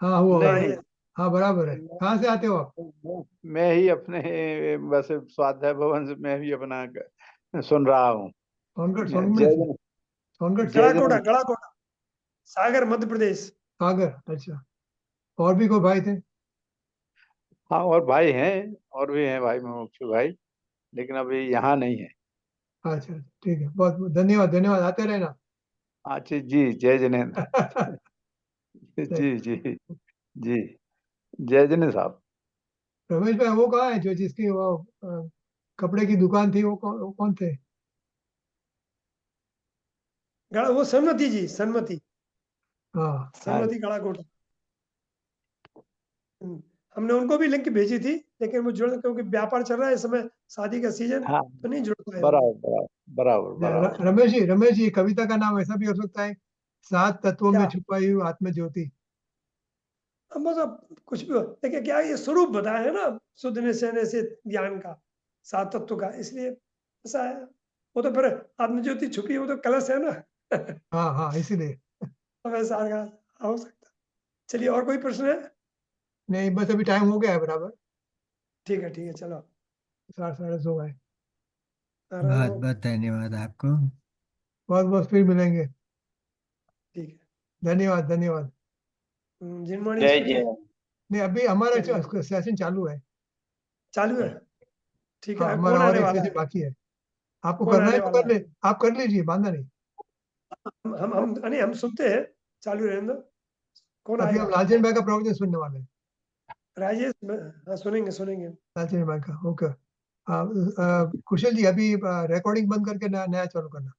हाँ हुआ नहीं हाँ होगा। नहीं, ये। हाँ बराबर है। कहाँ से आते हो आप? मैं ही अपने बस स्वाध्याय भवन से मैं भी अपना सुन रहा हूँ। सोनगढ़, सोनगढ़ जय से? जन, सोनगढ़ से? जय गड़ाकोटा, जन। गड़ाकोटा, सागर, मध्य प्रदेश। सागर, अच्छा। और भी कोई भाई थे? हाँ और भाई हैं, और भी हैं भाई, मुमुक्षु भाई, लेकिन अभी यहाँ नहीं है। अच्छा ठीक है, बहुत बहुत धन्यवाद, धन्यवाद, आते रहना। अच्छा जी, जय जिनेन्द्र। जी जी जी, जय जिनेन्द्र साहब। रमेश भाई वो कहाँ है जो जिसकी वो कपड़े की दुकान थी, वो कौन थे? वो सन्मति जी, सन्मति, हाँ हाँ सन्मति गड़ाकोटा। हमने उनको भी लिंक भेजी थी, लेकिन वो जुड़, क्योंकि व्यापार चल रहा है इस समय, शादी का सीजन, हाँ, तो नहीं जुड़ पाए होंगे। बराबर बराबर बराबर। रमेश जी, रमेश जी, कविता का नाम ऐसा भी हो सकता है, 7 तत्वों में क्या? छुपाई हुई आत्म ज्योति। अब मतलब कुछ भी हो, देखिए क्या ये स्वरूप बताया है ना, शुद्ध निश्चय से ज्ञान का, 7 तत्व का, इसलिए ऐसा है। वो तो फिर आत्मज्योति छुपी है, वो तो कलश है ना। हाँ हाँ, इसीलिए। अब ऐसा हो सकता। चलिए, और कोई प्रश्न है? नहीं, बस अभी टाइम हो गया है बराबर, ठीक है, चलो। 7:30 हो गए। बहुत ठीक बहुत धन्यवाद आपको। बहुत बहुत फिर मिलेंगे। है। धन्यवाद, धन्यवाद। जिनमणि जय स्पीकिंग। जय। नहीं, अभी हमारा चलिए, सेशन चालू है। चालू है। ठीक हाँ, है, हमारा कौन और आने एक वाला सेशन है? बाकी है। आपको कौन करना है आने तो वाला कर है? ले, आप कर लीजिए, बांधा नहीं। नहीं, हम सुनते हैं, चालू रहने दो। कौन अभी हम आएगा? लालचंद भाई का प्रवचन सुनने वाले हैं। राजेश हाँ, सुनेंगे सुनेंगे। अच्छा माइक का ओके। कुशल जी अभी रिकॉर्डिंग बंद करके नया नया चालू करना।